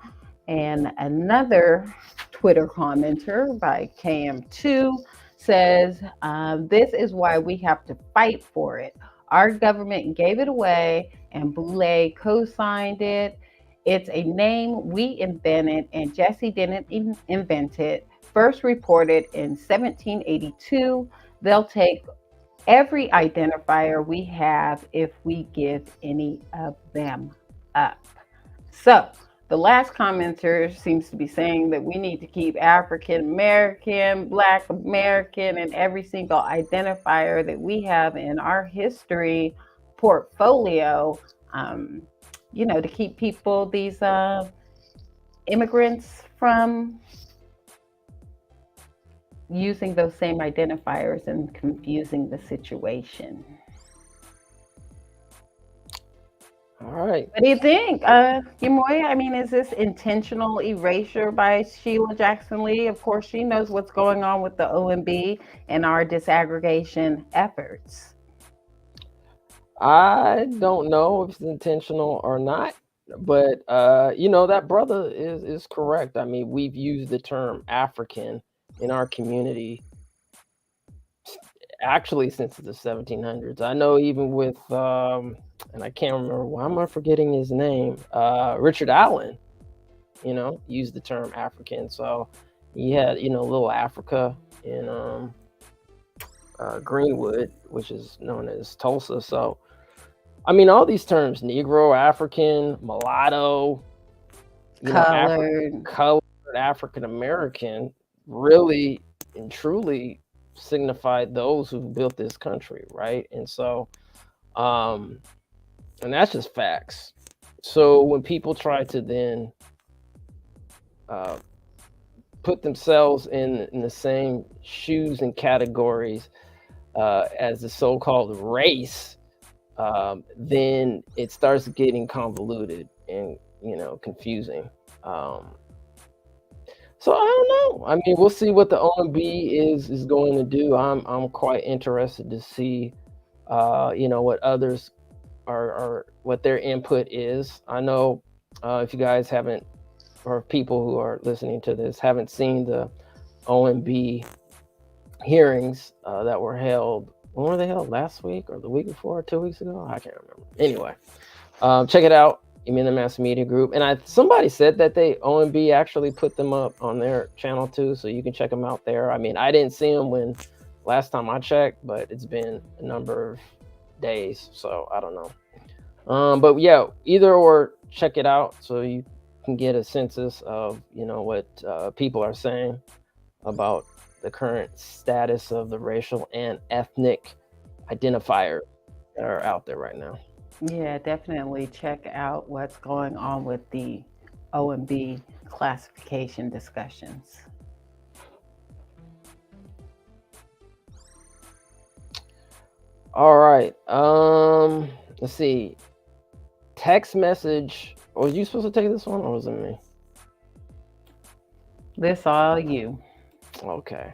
And another Twitter commenter by KM2 says, "This is why we have to fight for it. Our government gave it away and Boulay co-signed it. It's a name we invented and Jesse didn't invent it. First reported in 1782. They'll take every identifier we have if we give any of them up." So the last commenter seems to be saying that we need to keep African American, Black American, and every single identifier that we have in our history portfolio, to keep people, these immigrants, from using those same identifiers and confusing the situation. All right. What do you think, Yamoy? I mean, is this intentional erasure by Sheila Jackson Lee? Of course, she knows what's going on with the OMB and our disaggregation efforts. I don't know if it's intentional or not, but that brother is correct. I mean, we've used the term African in our community actually since the 1700s. I know even with and I can't remember, why am I forgetting his name? Richard Allen, used the term African. So he had, Little Africa in Greenwood, which is known as Tulsa. So, I mean, all these terms, Negro, African, mulatto, Colored, African American, really and truly signified those who built this country, right? And so, and that's just facts. So when people try to then put themselves in the same shoes and categories as the so-called race, then it starts getting convoluted and confusing. So I don't know. I mean, we'll see what the OMB is going to do. I'm quite interested to see, what others are what their input is. I know if you guys haven't, or people who are listening to this haven't seen the OMB hearings that were held. When were they held? Last week or the week before? 2 weeks ago? I can't remember. Anyway, check it out. I'm in the Mass Media Group, and somebody said that OMB actually put them up on their channel too, so you can check them out there. I mean, I didn't see them when last time I checked, but it's been a number of days, so I don't know. But yeah, either or, check it out so you can get a census of what people are saying about the current status of the racial and ethnic identifiers that are out there right now. Yeah, definitely check out what's going on with the OMB classification discussions. All right. Let's see. Text message. Was you supposed to take this one, or was it me? This all you. Okay.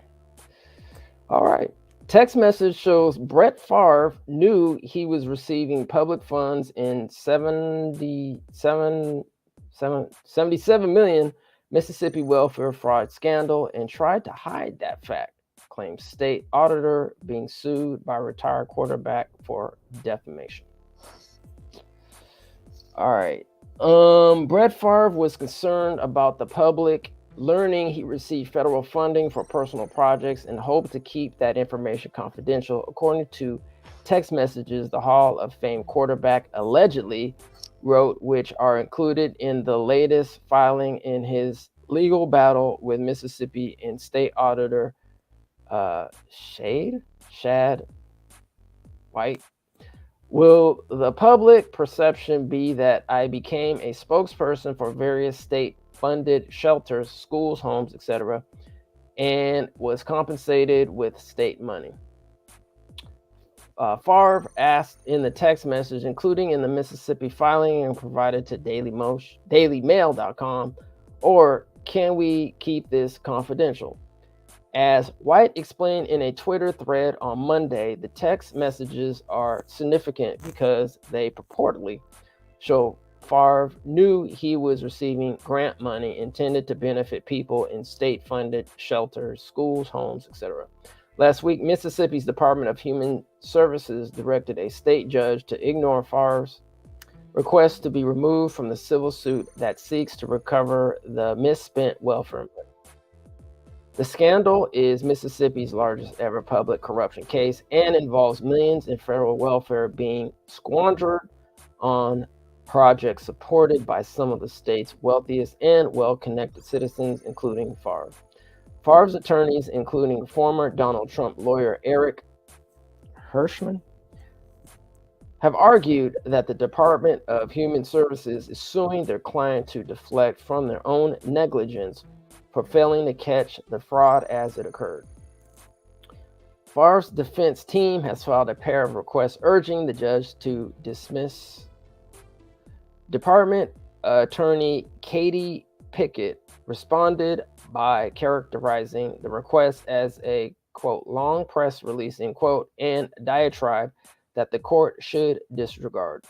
All right. Text message shows Brett Favre knew he was receiving public funds in 77 million Mississippi welfare fraud scandal and tried to hide that fact, claims state auditor being sued by retired quarterback for defamation. All right. Brett Favre was concerned about the public learning he received federal funding for personal projects and hoped to keep that information confidential, according to text messages the Hall of Fame quarterback allegedly wrote, which are included in the latest filing in his legal battle with Mississippi and state auditor Shad White. Will the public perception be that I became a spokesperson for various state-funded shelters, schools, homes, etc., and was compensated with state money? Favre asked in the text message, including in the Mississippi filing and provided to dailymail.com, or can we keep this confidential? As White explained in a Twitter thread on Monday, the text messages are significant because they purportedly show Favre knew he was receiving grant money intended to benefit people in state-funded shelters, schools, homes, etc. Last week, Mississippi's Department of Human Services directed a state judge to ignore Favre's request to be removed from the civil suit that seeks to recover the misspent welfare money. The scandal is Mississippi's largest ever public corruption case and involves millions in federal welfare being squandered on projects supported by some of the state's wealthiest and well-connected citizens, including Favre. Favre's attorneys, including former Donald Trump lawyer Eric Hirschman, have argued that the Department of Human Services is suing their client to deflect from their own negligence for failing to catch the fraud as it occurred. Favre's defense team has filed a pair of requests urging the judge to dismiss. Department Attorney Katie Pickett responded by characterizing the request as a, quote, long press release, end quote, and diatribe that the court should disregard.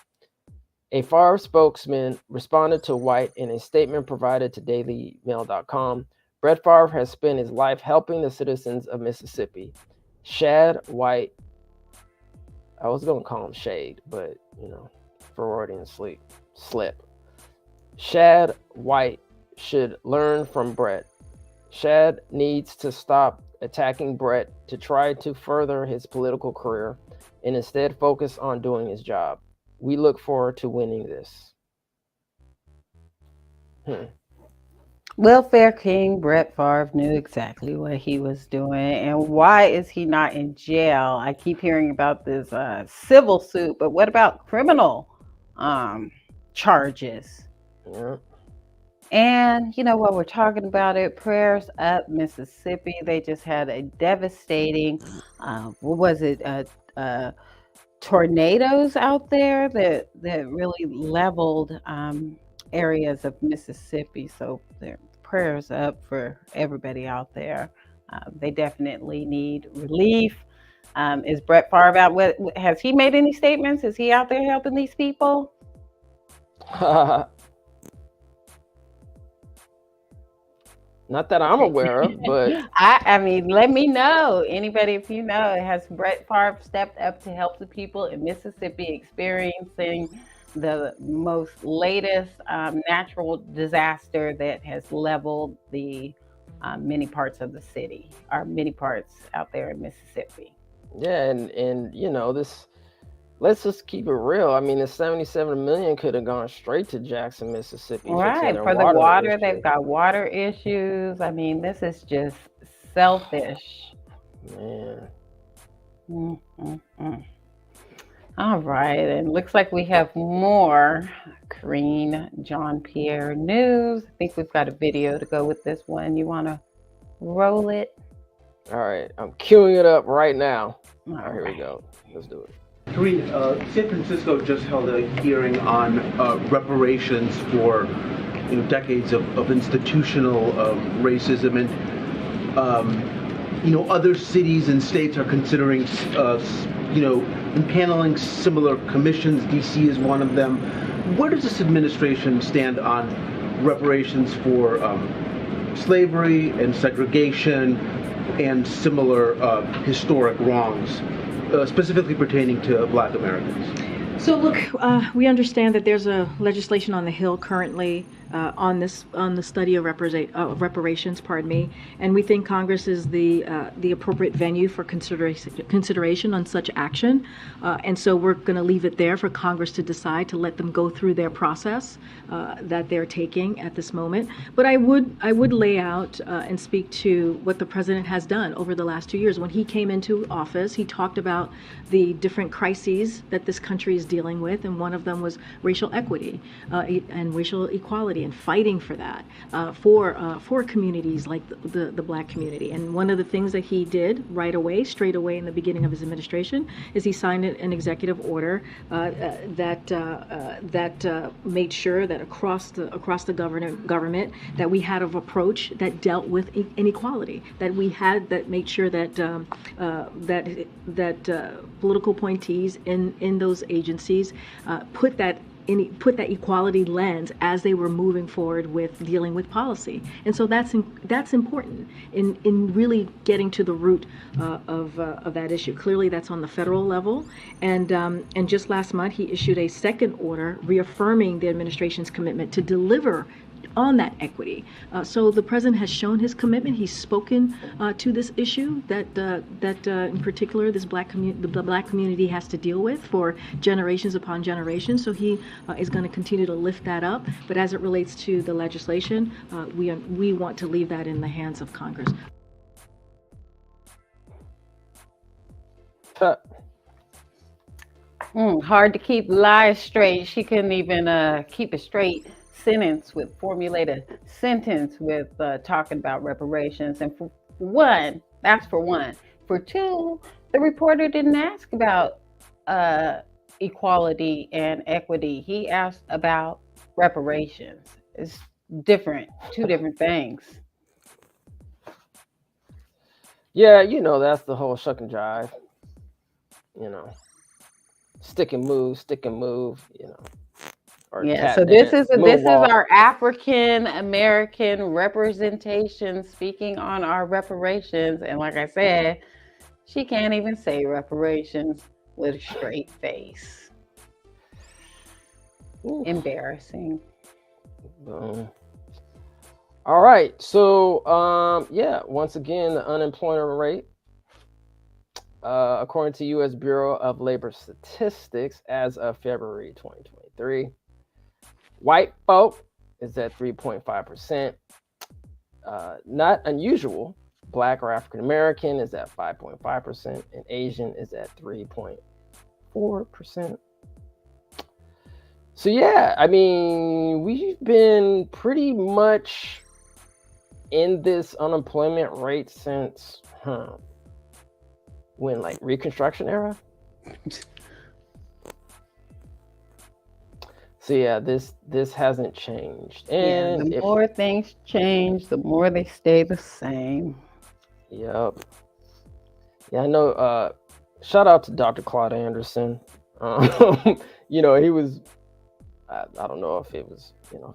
A Favre spokesman responded to White in a statement provided to dailymail.com. Brett Favre has spent his life helping the citizens of Mississippi. Shad White, I was going to call him Shade, but, Freudian slip. Shad White should learn from Brett. Shad needs to stop attacking Brett to try to further his political career and instead focus on doing his job. We look forward to winning this. Welfare King Brett Favre knew exactly what he was doing. And why is he not in jail? I keep hearing about this civil suit, but what about criminal um, charges? Yeah. And you know what, we're talking about it. Prayers up, Mississippi. They just had a devastating, what was it? Tornadoes out there that really leveled areas of Mississippi. So their prayers up for everybody out there. They definitely need relief. Is Brett Favre out? Has he made any statements? Is he out there helping these people? Not that I'm aware of, but I mean, let me know. Anybody, if you know, has Brett Favre stepped up to help the people in Mississippi experiencing the most latest natural disaster that has leveled the many parts of the city, or many parts out there in Mississippi? yeah, and you know this. Let's just keep it real. I mean, the 77 million could have gone straight to Jackson, Mississippi, Right, for the water, they've got water issues. I mean, this is just selfish. Man. All right, and looks like we have more Karine Jean-Pierre news. I think we've got a video to go with this one. You want to roll it? All right, I'm queuing it up right now. All right, here we go. Let's do it. Karine, San Francisco just held a hearing on reparations for decades of institutional racism, and other cities and states are considering impaneling similar commissions. DC is one of them. Where does this administration stand on reparations for slavery and segregation and similar historic wrongs, specifically pertaining to Black Americans? So look, we understand that there's a legislation on the Hill currently on the study of reparations, and we think Congress is the appropriate venue for consideration on such action, and so we're going to leave it there for Congress to decide to let them go through their process that they're taking at this moment. But I would lay out and speak to what the president has done over the last 2 years. When he came into office, he talked about the different crises that this country is dealing with, and one of them was racial equity and racial equality, and fighting for that for communities like the Black community. And one of the things that he did straight away in the beginning of his administration, is he signed an executive order that made sure that across the government that we had an approach that dealt with inequality, that made sure that political appointees in those agencies put that equality lens as they were moving forward with dealing with policy. And so that's important in really getting to the root of that issue. Clearly that's on the federal level, and just last month he issued a second order reaffirming the administration's commitment to deliver on that equity. So the president has shown his commitment. He's spoken to this issue that in particular the Black community has to deal with for generations upon generations. So he is going to continue to lift that up. But as it relates to the legislation, we want to leave that in the hands of Congress. Hard to keep lies straight. She couldn't even keep a straight sentence with formulated sentence with talking about reparations. And for one, that's for one. For two, the reporter didn't ask about equality and equity. He asked about reparations. It's different, two different things. Yeah, that's the whole shuck and jive. Stick and move, Yeah, so this is our African American representation speaking on our reparations, and like I said, she can't even say reparations with a straight face. Ooh. Embarrassing. All right, so once again, the unemployment rate, according to U.S. Bureau of Labor Statistics, as of February 2023. White folk is at 3.5%, Not unusual. Black or African American is at 5.5%, and Asian is at 3.4%. So yeah, I mean, we've been pretty much in this unemployment rate since when, like, Reconstruction era. So yeah, this hasn't changed. And the more things change, the more they stay the same. Yep. Yeah, I know. Shout out to Dr. Claude Anderson. You know, he was. I don't know if it was, you know,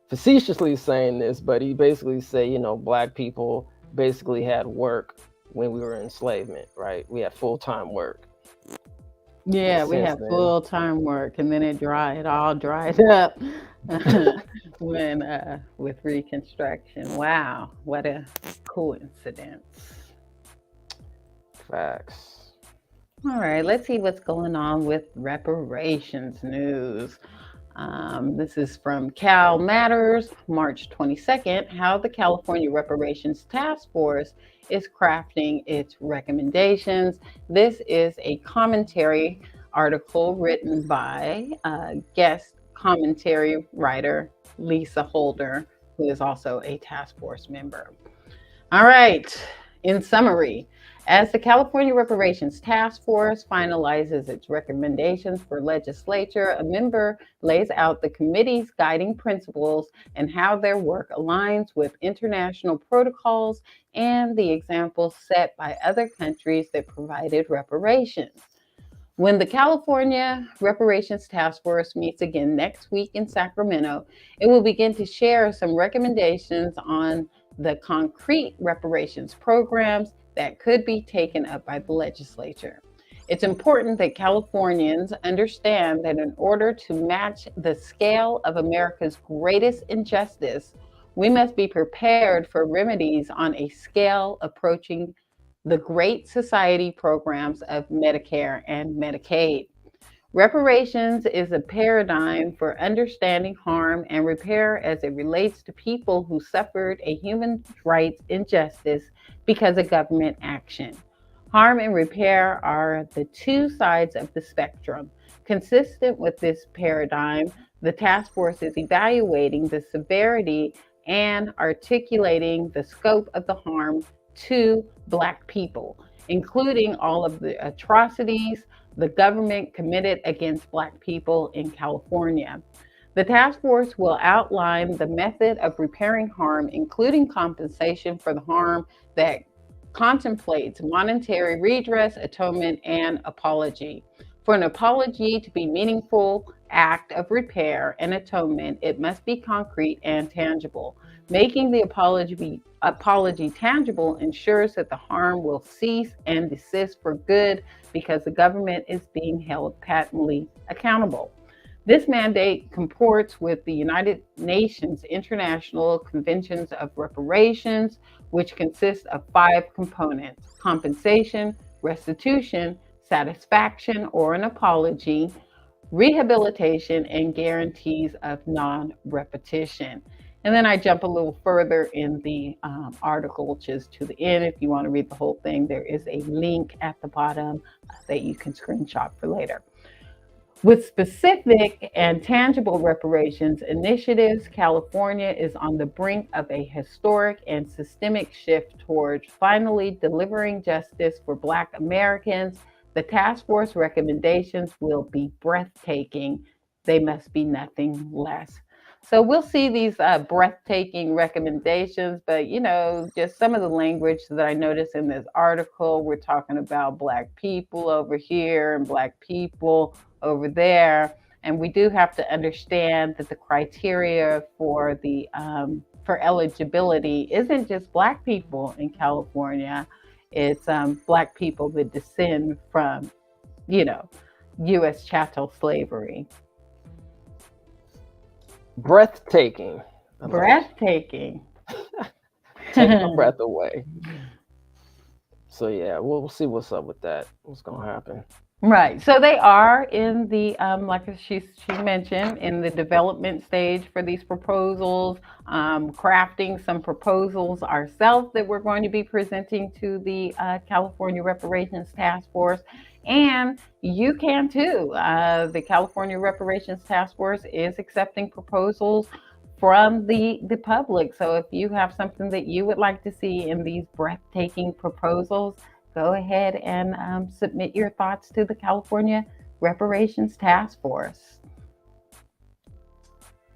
facetiously saying this, but he basically said, you know, black people basically had work when we were in enslavement, right? We had full-time work. Yeah, we had full-time work, and then it all dried up when with Reconstruction. Wow, what a coincidence. Facts. All right, let's see what's going on with reparations news. This is from Cal Matters, March 22nd, how the California Reparations Task Force is crafting its recommendations. This is a commentary article written by guest commentary writer Lisa Holder, who is also a task force member. All right, in summary, as the California Reparations Task Force finalizes its recommendations for legislature, a member lays out the committee's guiding principles and how their work aligns with international protocols and the examples set by other countries that provided reparations. When the California Reparations Task Force meets again next week in Sacramento, it will begin to share some recommendations on the concrete reparations programs that could be taken up by the legislature. It's important that Californians understand that in order to match the scale of America's greatest injustice, we must be prepared for remedies on a scale approaching the Great Society programs of Medicare and Medicaid. Reparations is a paradigm for understanding harm and repair as it relates to people who suffered a human rights injustice because of government action. Harm and repair are the two sides of the spectrum. Consistent with this paradigm, the task force is evaluating the severity and articulating the scope of the harm to Black people, including all of the atrocities the government committed against Black people in California. The task force will outline the method of repairing harm, including compensation for the harm that contemplates monetary redress, atonement, and apology. For an apology to be a meaningful act of repair and atonement, it must be concrete and tangible. Making the apology tangible ensures that the harm will cease and desist for good because the government is being held patently accountable. This mandate comports with the United Nations International Conventions of Reparations, which consists of 5 components: compensation, restitution, satisfaction or an apology, rehabilitation, and guarantees of non-repetition. And then I jump a little further in the article, which is to the end. If you want to read the whole thing, there is a link at the bottom that you can screenshot for later. With specific and tangible reparations initiatives, California is on the brink of a historic and systemic shift towards finally delivering justice for Black Americans. The task force recommendations will be breathtaking. They must be nothing less. So we'll see these breathtaking recommendations, but just some of the language that I noticed in this article, we're talking about Black people over here and Black people over there. And we do have to understand that the criteria for the for eligibility isn't just Black people in California. It's Black people that descend from, U.S. chattel slavery. Breathtaking. Breathtaking. Take my breath away. So yeah, we'll see what's up with that. What's gonna happen? Right. So they are in the, like she mentioned, in the development stage for these proposals, crafting some proposals ourselves that we're going to be presenting to the California Reparations Task Force. And you can too. The California Reparations Task Force is accepting proposals from the public. So if you have something that you would like to see in these breathtaking proposals, go ahead and submit your thoughts to the California Reparations Task Force.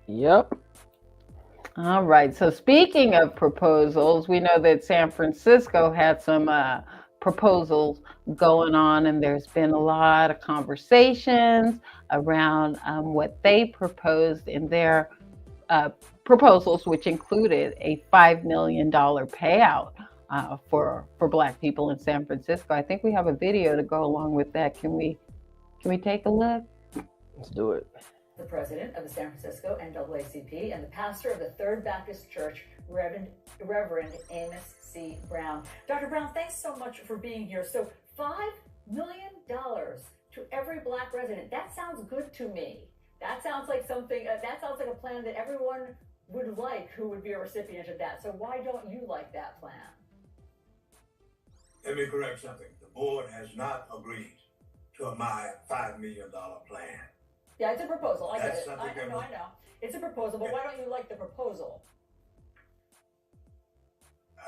Yep. All right. So speaking of proposals, we know that San Francisco had some proposals going on, and there's been a lot of conversations around what they proposed in their proposals, which included a $5 million payout for Black people in San Francisco. I think we have a video to go along with that. Can we take a look? Let's do it. The president of the San Francisco NAACP and the pastor of the Third Baptist Church, Reverend Amos C. Brown. Dr. Brown, thanks so much for being here. So $5 million to every Black resident. That sounds good to me. That sounds like something, that sounds like a plan that everyone would like who would be a recipient of that. So why don't you like that plan? Let me correct something. The board has not agreed to my $5 million plan. Yeah, it's a proposal. I get That's it. something I know. It's a proposal, but why don't you like the proposal?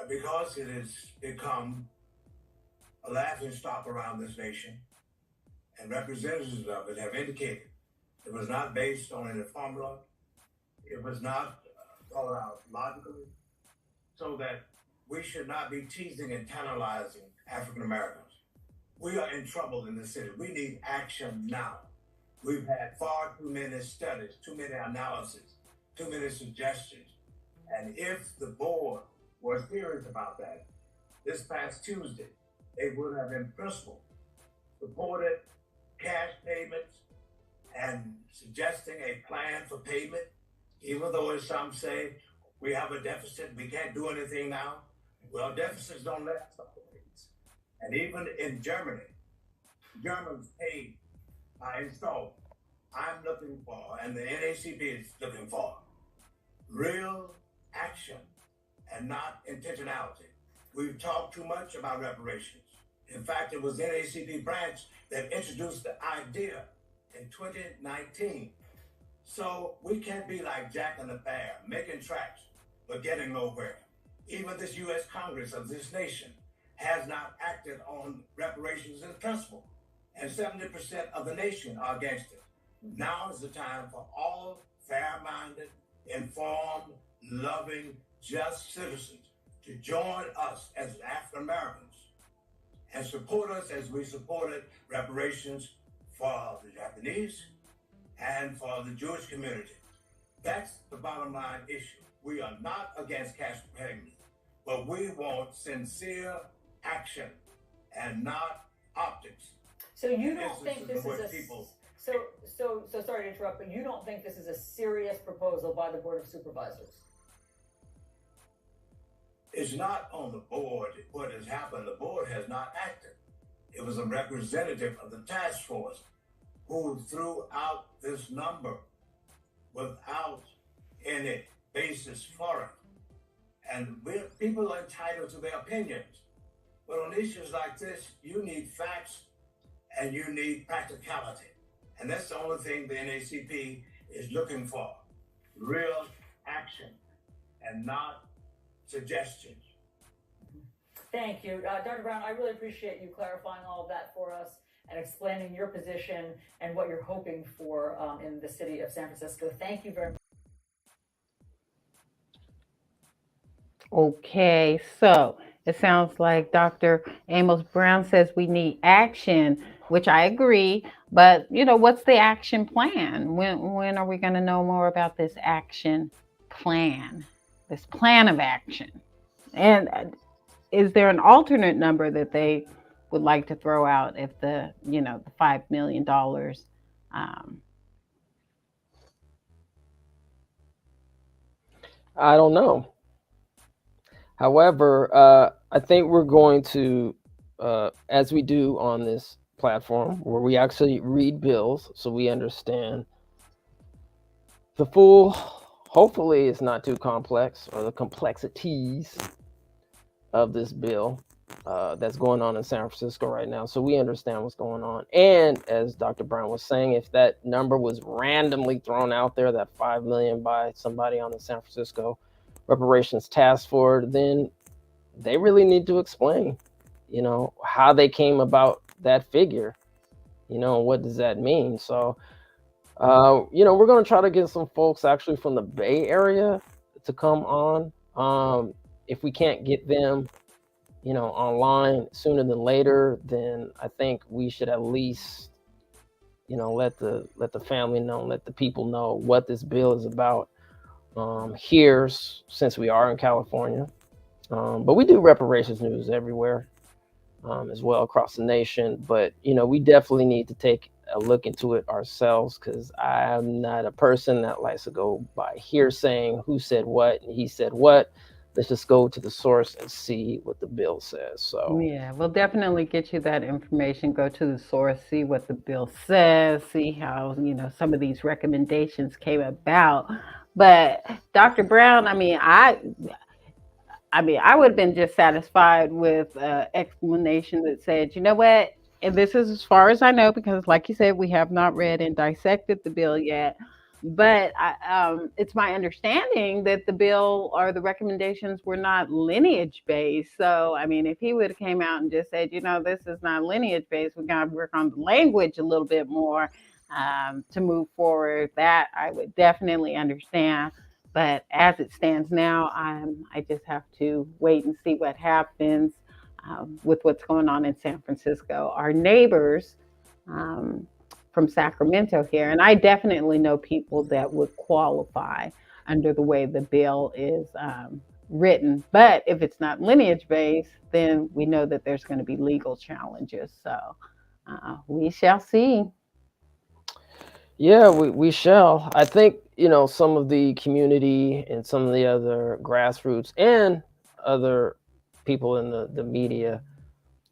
Because it has become a laughing stock around this nation, and representatives of it have indicated it was not based on any formula. It was not thought out logically, so that we should not be teasing and tantalizing African Americans. We are in trouble in this city. We need action now. We've had far too many studies, too many analyses, too many suggestions. And if the board was serious about that, this past Tuesday, they would have in principle supported cash payments and suggesting a plan for payment, even though as some say, we have a deficit, we can't do anything now. Well, deficits don't last always. And even in Germany, Germans paid by installment. I'm looking for, and the NACP is looking for, real action and not intentionality. We've talked too much about reparations. In fact, it was the NACP branch that introduced the idea in 2019. So we can't be like Jack and the Bear, making tracks, but getting nowhere. Even this U.S. Congress of this nation has not acted on reparations in principle, and 70% of the nation are against it. Now is the time for all fair-minded, informed, loving, just citizens to join us as African Americans and support us as we supported reparations for the Japanese and for the Jewish community. That's the bottom line issue. We are not against cash payment, but we want sincere action and not optics. So you don't think this is a so sorry to interrupt, but you don't think this is a serious proposal by the Board of Supervisors? It's not on the board what has happened. The board has not acted. It was a representative of the task force who threw out this number without any basis for it. And people are entitled to their opinions. But on issues like this, you need facts and you need practicality. And that's the only thing the NACP is looking for. Real action and not suggestions. Thank you. Dr. Brown, I really appreciate you clarifying all of that for us and explaining your position and what you're hoping for in the city of San Francisco. Thank you very much. Okay, so it sounds like Dr. Amos Brown says we need action, which I agree. But, what's the action plan? When are we going to know more about this action plan, this plan of action? And is there an alternate number that they would like to throw out if the $5 million? I don't know. However, I think we're going to, as we do on this platform where we actually read bills so we understand the full, hopefully it's not too complex, or the complexities of this bill that's going on in San Francisco right now, so we understand what's going on. And as Dr. Brown was saying, if that number was randomly thrown out there, that 5 million by somebody on the San Francisco reparations task force, then they really need to explain, how they came about that figure, what does that mean? So we're going to try to get some folks actually from the Bay Area to come on. If we can't get them, online sooner than later, then I think we should at least, let the family know, let the people know what this bill is about here, since we are in California. But we do reparations news everywhere as well across the nation. But, we definitely need to take a look into it ourselves, because I'm not a person that likes to go by hearsaying who said what and he said what. Let's just go to the source and see what the bill says. So yeah, we'll definitely get you that information. Go to the source, see what the bill says, see how some of these recommendations came about. But Dr. Brown, I would have been just satisfied with an explanation that said, you know what, and this is as far as I know, because like you said, we have not read and dissected the bill yet, but it's my understanding that the bill or the recommendations were not lineage based. So, if he would have came out and just said, this is not lineage based, we got to work on the language a little bit more to move forward, that I would definitely understand. But as it stands now, I just have to wait and see what happens with what's going on in San Francisco. Our neighbors from Sacramento here, and I definitely know people that would qualify under the way the bill is written. But if it's not lineage based, then we know that there's going to be legal challenges. So we shall see. yeah, we shall. I think, some of the community and some of the other grassroots and other people in the media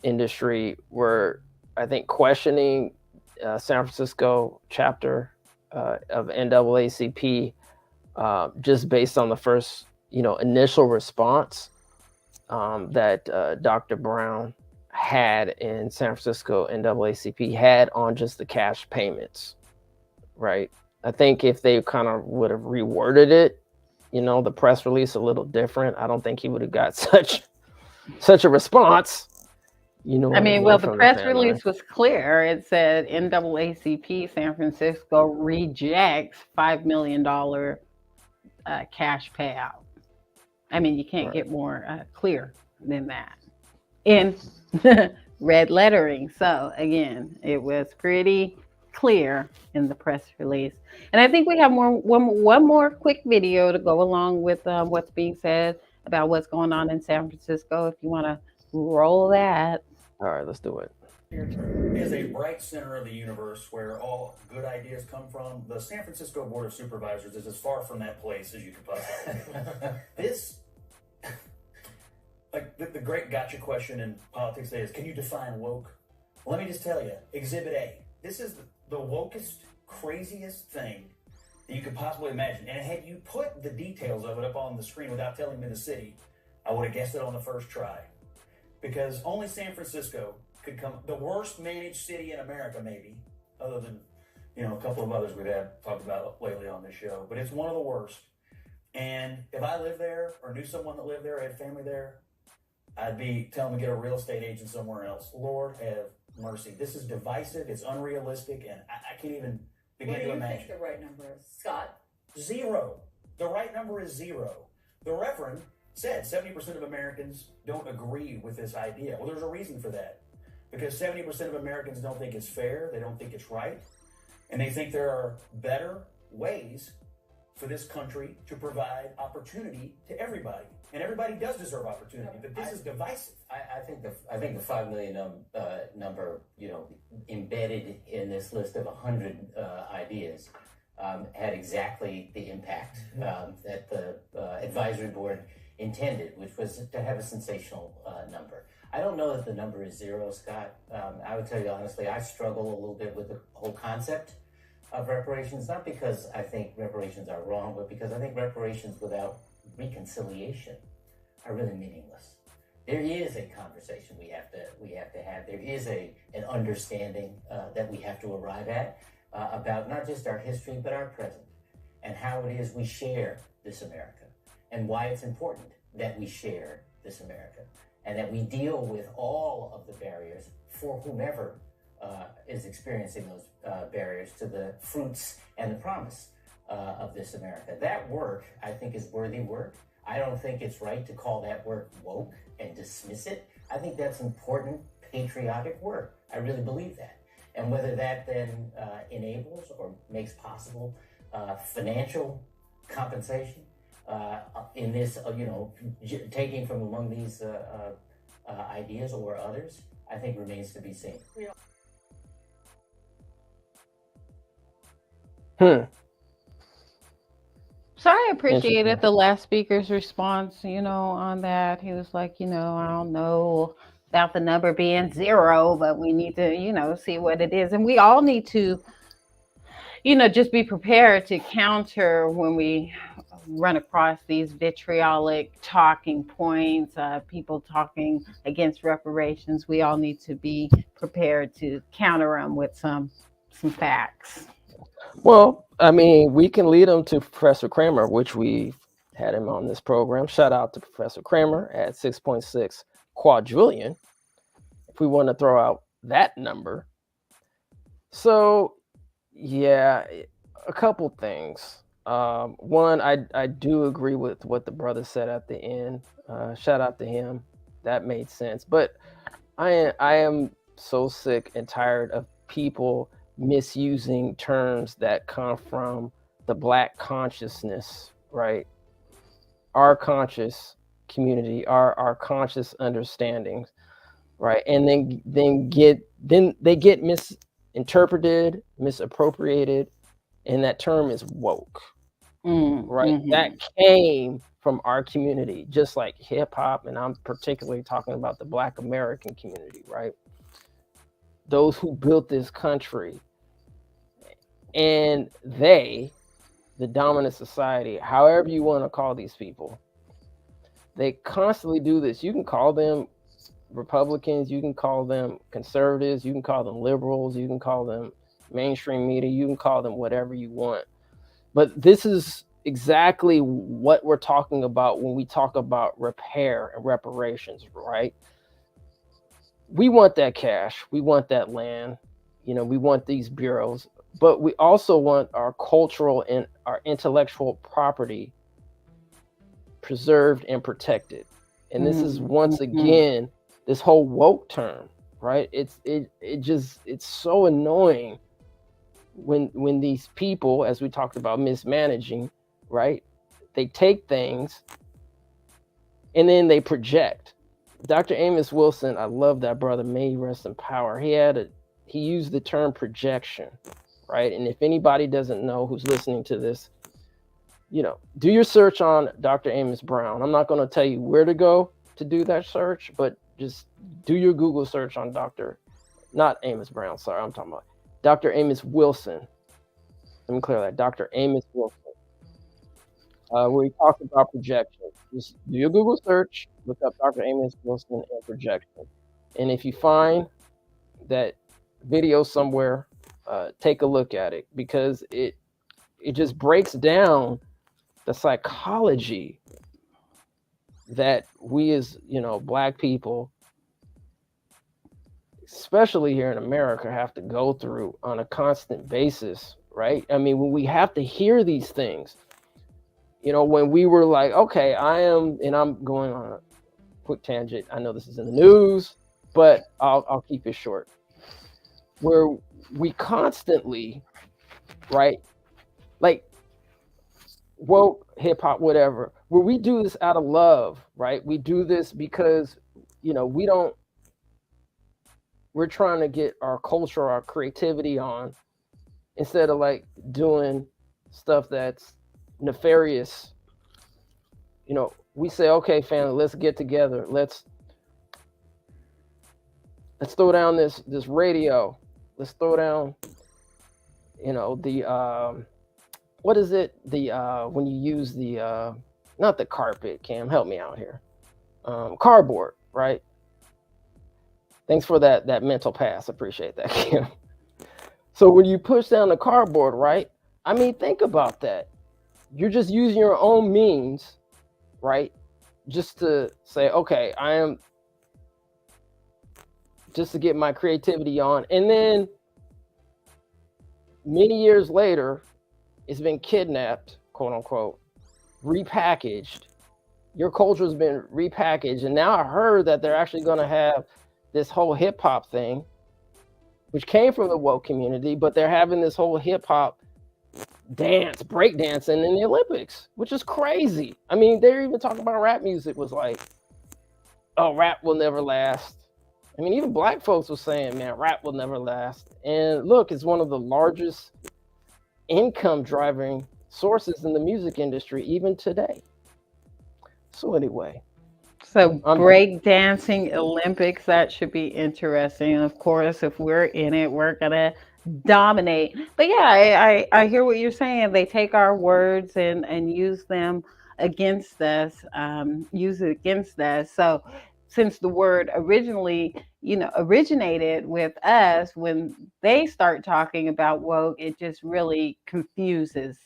industry were, I think, questioning San Francisco chapter of NAACP just based on the first, initial response that Dr. Brown had in San Francisco NAACP had on just the cash payments, right? I think if they kind of would have reworded it, the press release a little different, I don't think he would have got such a response. The press release was clear. It said NAACP San Francisco rejects $5 million cash payout. You can't get more clear than that in red lettering. So again, it was pretty clear in the press release. And I think we have one more quick video to go along with what's being said about what's going on in San Francisco. If you want to roll that. All right, let's do it. Is a bright center of the universe where all good ideas come from. The San Francisco Board of Supervisors is as far from that place as you could possibly be. This, the great gotcha question in politics today is, can you define woke? Well, let me just tell you, Exhibit A. This is the wokest, craziest thing that you could possibly imagine. And had you put the details of it up on the screen without telling me the city, I would have guessed it on the first try. Because only San Francisco could come, the worst managed city in America, maybe, other than, a couple of others we've talked about lately on this show, but it's one of the worst. And if I lived there or knew someone that lived there, had family there, I'd be telling them to get a real estate agent somewhere else. Lord have mercy. This is divisive, it's unrealistic, and I can't even begin to imagine. What do you think the right number is, Scott? 0. The right number is 0. The Reverend said 70% of Americans don't agree with this idea. Well, there's a reason for that. Because 70% of Americans don't think it's fair, they don't think it's right, and they think there are better ways for this country to provide opportunity to everybody. And everybody does deserve opportunity, but this is divisive. I think the 5 million number, embedded in this list of 100 ideas, had exactly the impact that the advisory board intended, which was to have a sensational number. I don't know that the number is zero, Scott. I would tell you honestly, I struggle a little bit with the whole concept of reparations, not because I think reparations are wrong, but because I think reparations without reconciliation are really meaningless. There is a conversation we have to have. There is an understanding that we have to arrive at about not just our history, but our present, and how it is we share this America, and why it's important that we share this America, and that we deal with all of the barriers for whomever is experiencing those barriers to the fruits and the promise of this America. That work, I think, is worthy work. I don't think it's right to call that work woke and dismiss it. I think that's important, patriotic work. I really believe that. And whether that then enables or makes possible financial compensation in this, taking from among these ideas or others, I think remains to be seen. So I appreciated the last speaker's response, on that. He was like, I don't know about the number being zero, but we need to, see what it is. And we all need to, just be prepared to counter when we run across these vitriolic talking points, people talking against reparations. We all need to be prepared to counter them with some facts. Well, I mean, we can lead them to Professor Kramer, which we had him on this program. Shout out to Professor Kramer at 6.6 quadrillion, if we want to throw out that number. So, yeah, a couple things. One, I do agree with what the brother said at the end. Shout out to him. That made sense. But I am so sick and tired of people misusing terms that come from the Black consciousness, right? Our conscious community, our conscious understandings, right? And then they get misinterpreted, misappropriated, and that term is woke, right? Mm-hmm. That came from our community, just like hip hop, and I'm particularly talking about the Black American community, right? Those who built this country, and the dominant society, however you want to call these people, they constantly do this. You can call them Republicans, you can call them conservatives, you can call them liberals, you can call them mainstream media, you can call them whatever you want. But this is exactly what we're talking about when we talk about repair and reparations, right? We want that cash, we want that land, we want these bureaus, but we also want our cultural and our intellectual property preserved and protected. And this is once again this whole woke term, right? It's so annoying when these people, as we talked about, mismanaging, right? They take things and then they project. Dr. Amos Wilson, I love that brother, may he rest in power. He used the term projection, right? And if anybody doesn't know who's listening to this, do your search on Dr. Amos Brown. I'm not going to tell you where to go to do that search, but just do your Google search on not Amos Brown, sorry, I'm talking about Dr. Amos Wilson. Let me clear that, Dr. Amos Wilson. Where he talks about projection. Just do your Google search, look up Dr. Amos Wilson and projection. And if you find that video somewhere, take a look at it, because it just breaks down the psychology that we as Black people, especially here in America, have to go through on a constant basis, right? I mean, when we have to hear these things, when we were like, okay, I'm going on a quick tangent. I know this is in the news, but I'll keep it short. Where we constantly, right, like woke, hip hop, whatever, where we do this out of love, right? We do this because, we're trying to get our culture, our creativity on, instead of like doing stuff that's nefarious. We say, okay, family, let's get together. Let's let's throw down this radio. Let's throw down, the what is it? The when you use the not the carpet, Cam, help me out here. Cardboard, right? Thanks for that mental pass. Appreciate that, Cam. So when you push down the cardboard, right? I mean, think about that. You're just using your own means, right? Just to say, okay, I am just to get my creativity on. And then many years later, it's been kidnapped, quote unquote, repackaged. Your culture's been repackaged. And now I heard that they're actually going to have this whole hip hop thing, which came from the woke community, but they're having this whole hip hop dance, break dancing in the Olympics, which is crazy. I mean, they're even talking about rap music was like, oh, rap will never last. I mean, even black folks were saying, man, rap will never last. And look, it's one of the largest income driving sources in the music industry, even today. So anyway. So break dancing Olympics, that should be interesting. And of course, if we're in it, we're gonna dominate. But yeah, I hear what you're saying. They take our words and use them against us, use it against us. So since the word originally, originated with us, when they start talking about woke, it just really confuses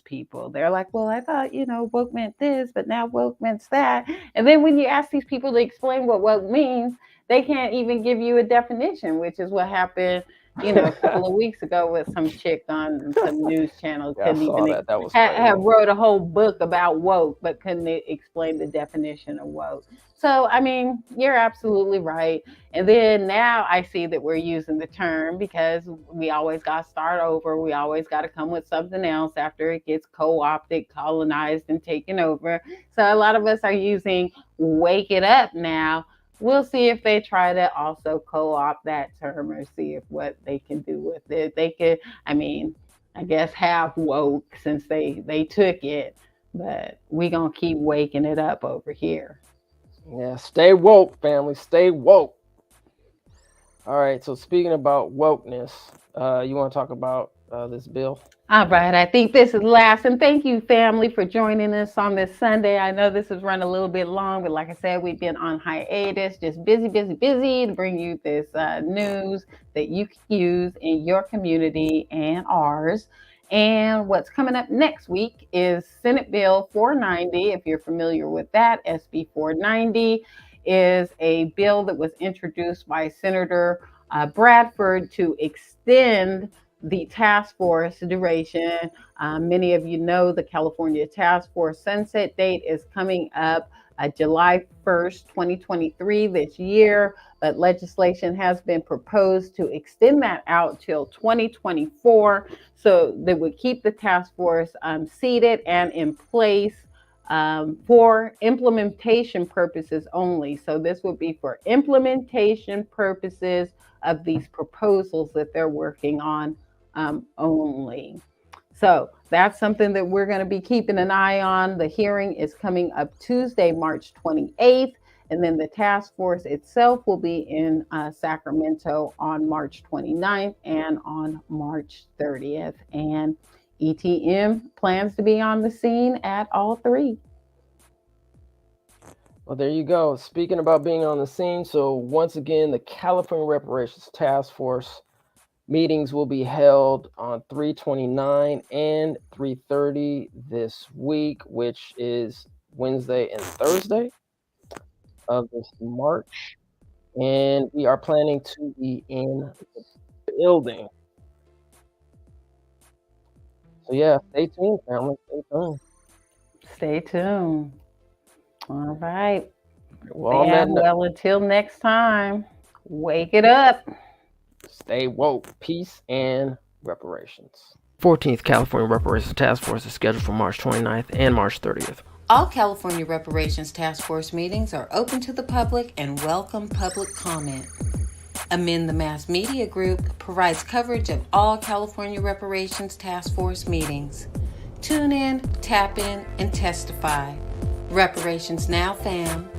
people. They're like, well, I thought, woke meant this, but now woke means that. And then when you ask these people to explain what woke means, they can't even give you a definition, which is what happened, a couple of weeks ago with some chick on some news channel. Yeah, couldn't even that was have wrote a whole book about woke, but couldn't explain the definition of woke. So, I mean, you're absolutely right. And then now I see that we're using the term because we always got to start over. We always got to come with something else after it gets co-opted, colonized, and taken over. So a lot of us are using wake it up now. We'll see if they try to also co-opt that term or see what they can do with it. They could, I guess have woke since they took it, but we gonna keep waking it up over here. Yeah, stay woke, family. Stay woke. All right, so speaking about wokeness, you want to talk about this bill? All right, I think this is last. And thank you, family, for joining us on this Sunday. I know this has run a little bit long, but like I said, we've been on hiatus, just busy to bring you this news that you can use in your community and ours. And what's coming up next week is Senate Bill 490. If you're familiar with that, SB 490 is a bill that was introduced by Senator Bradford to extend the task force duration. Many of you know the California task force sunset date is coming up July 1st, 2023 this year, but legislation has been proposed to extend that out till 2024. So they would keep the task force seated and in place for implementation purposes only. So this would be for implementation purposes of these proposals that they're working on only. So that's something that we're going to be keeping an eye on. The hearing is coming up Tuesday, March 28th, and then the task force itself will be in Sacramento on March 29th and on March 30th. And ETM plans to be on the scene at all three. Well, there you go. Speaking about being on the scene, so once again, the California Reparations Task Force meetings will be held on 3/29 and 3/30 this week, which is Wednesday and Thursday of this March. And we are planning to be in the building. So yeah, stay tuned, family. Stay tuned. Stay tuned. All right. Well, until next time, wake it up. Stay woke. Peace and reparations. 14th California Reparations Task Force is scheduled for March 29th and March 30th. All California Reparations Task Force meetings are open to the public and welcome public comment. Amend the Mass Media Group provides coverage of all California Reparations Task Force meetings. Tune in, tap in, and testify. Reparations Now, fam.